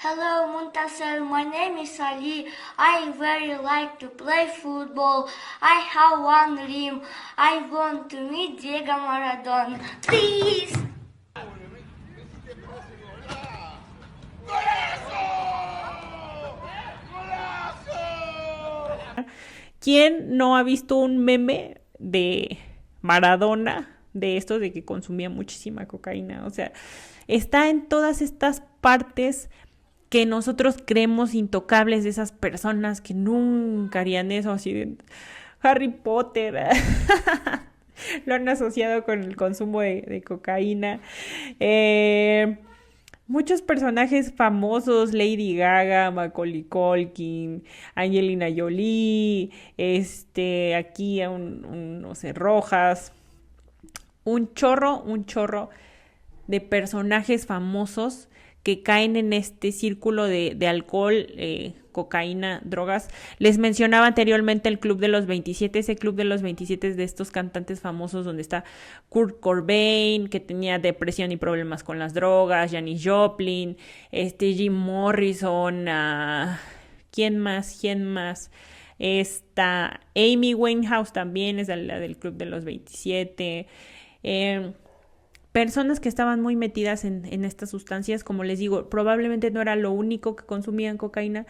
Hello, Muntasser. My name is Ali. I very like to play football. I have one dream. I want to meet Diego Maradona. Please. ¿Quién no ha visto un meme de Maradona, de estos de que consumía muchísima cocaína? O sea, está en todas estas partes que nosotros creemos intocables, de esas personas que nunca harían eso, así de Harry Potter. Lo han asociado con el consumo de cocaína. Muchos personajes famosos, Lady Gaga, Macaulay Culkin, Angelina Jolie, aquí no sé, Rojas, un chorro de personajes famosos que caen en este círculo de alcohol, cocaína, drogas. Les mencionaba anteriormente el Club de los 27, ese Club de los 27 es de estos cantantes famosos donde está Kurt Cobain, que tenía depresión y problemas con las drogas, Janis Joplin, Jim Morrison, ¿quién más? Esta Amy Winehouse también es la del Club de los 27. Personas que estaban muy metidas en estas sustancias, como les digo, probablemente no era lo único que consumían cocaína,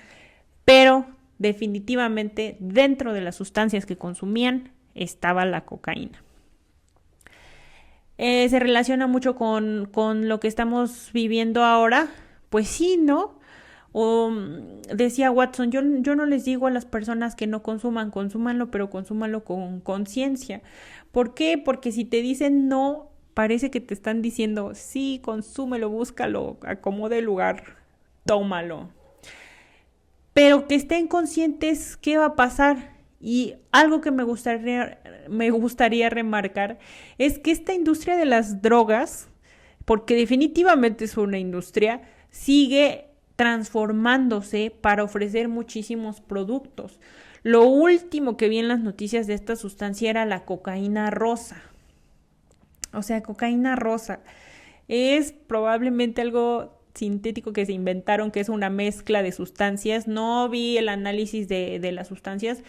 pero definitivamente dentro de las sustancias que consumían estaba la cocaína. Se relaciona mucho con lo que estamos viviendo ahora, pues sí, ¿no? O decía Watson, yo no les digo a las personas que no consúmanlo, pero consúmanlo con conciencia. ¿Por qué? Porque si te dicen no, parece que te están diciendo, sí, consúmelo, búscalo, acomode el lugar, tómalo. Pero que estén conscientes qué va a pasar. Y algo que me gustaría remarcar es que esta industria de las drogas, porque definitivamente es una industria, sigue transformándose para ofrecer muchísimos productos. Lo último que vi en las noticias de esta sustancia era la cocaína rosa. O sea, cocaína rosa. Es probablemente algo sintético que se inventaron, que es una mezcla de sustancias. No vi el análisis de las sustancias.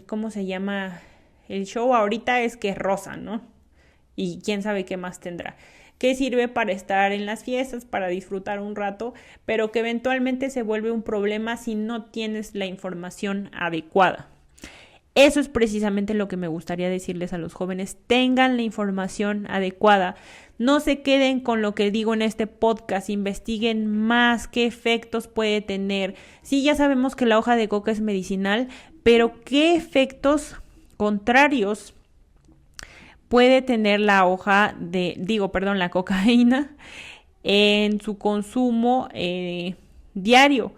¿Cómo se llama? El show ahorita es que es rosa, ¿no? Y quién sabe qué más tendrá. Que sirve para estar en las fiestas, para disfrutar un rato, pero que eventualmente se vuelve un problema si no tienes la información adecuada. Eso es precisamente lo que me gustaría decirles a los jóvenes. Tengan la información adecuada. No se queden con lo que digo en este podcast. Investiguen más qué efectos puede tener. Sí, ya sabemos que la hoja de coca es medicinal, pero ¿qué efectos contrarios puede tener la cocaína en su consumo diario?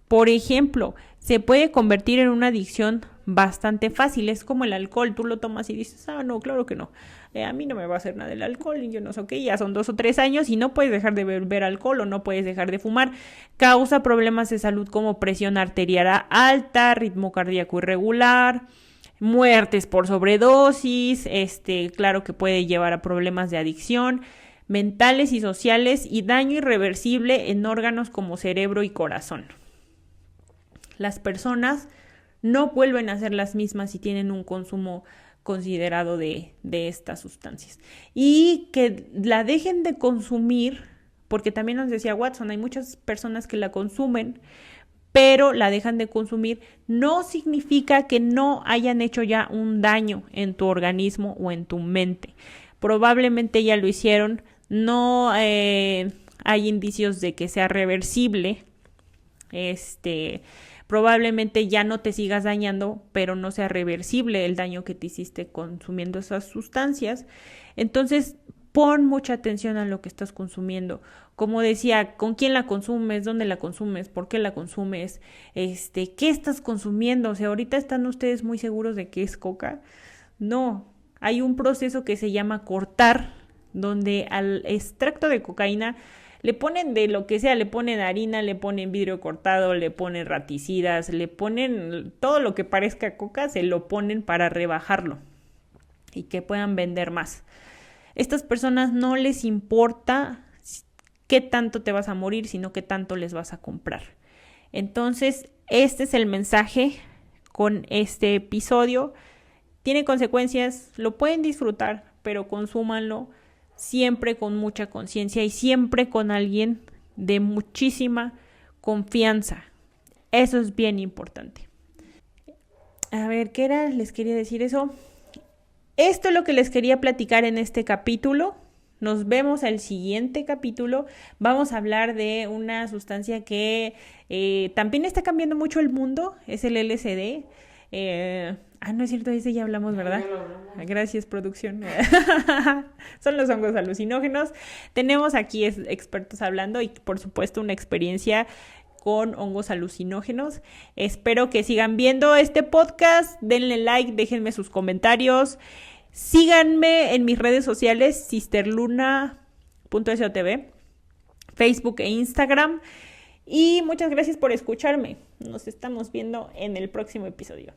Por ejemplo, se puede convertir en una adicción bastante fácil. Es como el alcohol, tú lo tomas y dices, no, claro que no, a mí no me va a hacer nada el alcohol, y yo no sé qué, ya son 2 o 3 años y no puedes dejar de beber alcohol o no puedes dejar de fumar. Causa problemas de salud como presión arterial alta, ritmo cardíaco irregular, muertes por sobredosis, claro que puede llevar a problemas de adicción mentales y sociales y daño irreversible en órganos como cerebro y corazón. Las personas no vuelven a ser las mismas si tienen un consumo considerado de estas sustancias. Y que la dejen de consumir, porque también nos decía Watson, hay muchas personas que la consumen, pero la dejan de consumir, no significa que no hayan hecho ya un daño en tu organismo o en tu mente. Probablemente ya lo hicieron, no hay indicios de que sea reversible, probablemente ya no te sigas dañando, pero no sea reversible el daño que te hiciste consumiendo esas sustancias. Entonces, pon mucha atención a lo que estás consumiendo. Como decía, ¿con quién la consumes? ¿Dónde la consumes? ¿Por qué la consumes? ¿Qué estás consumiendo? O sea, ahorita están ustedes muy seguros de que es coca. No, hay un proceso que se llama cortar, donde al extracto de cocaína le ponen de lo que sea, le ponen harina, le ponen vidrio cortado, le ponen raticidas, le ponen todo lo que parezca coca, se lo ponen para rebajarlo y que puedan vender más. Estas personas no les importa qué tanto te vas a morir, sino qué tanto les vas a comprar. Entonces, este es el mensaje con este episodio. Tiene consecuencias, lo pueden disfrutar, pero consúmanlo siempre con mucha conciencia y siempre con alguien de muchísima confianza. Eso es bien importante. A ver, ¿qué era? Les quería decir eso. Esto es lo que les quería platicar en este capítulo. Nos vemos al siguiente capítulo. Vamos a hablar de una sustancia que también está cambiando mucho el mundo. Es el LSD. No es cierto, de ese ya hablamos, ¿verdad? Gracias, producción. Son los hongos alucinógenos. Tenemos aquí expertos hablando y, por supuesto, una experiencia con hongos alucinógenos. Espero que sigan viendo este podcast. Denle like, déjenme sus comentarios. Síganme en mis redes sociales, sisterluna.sotv, Facebook e Instagram. Y muchas gracias por escucharme. Nos estamos viendo en el próximo episodio.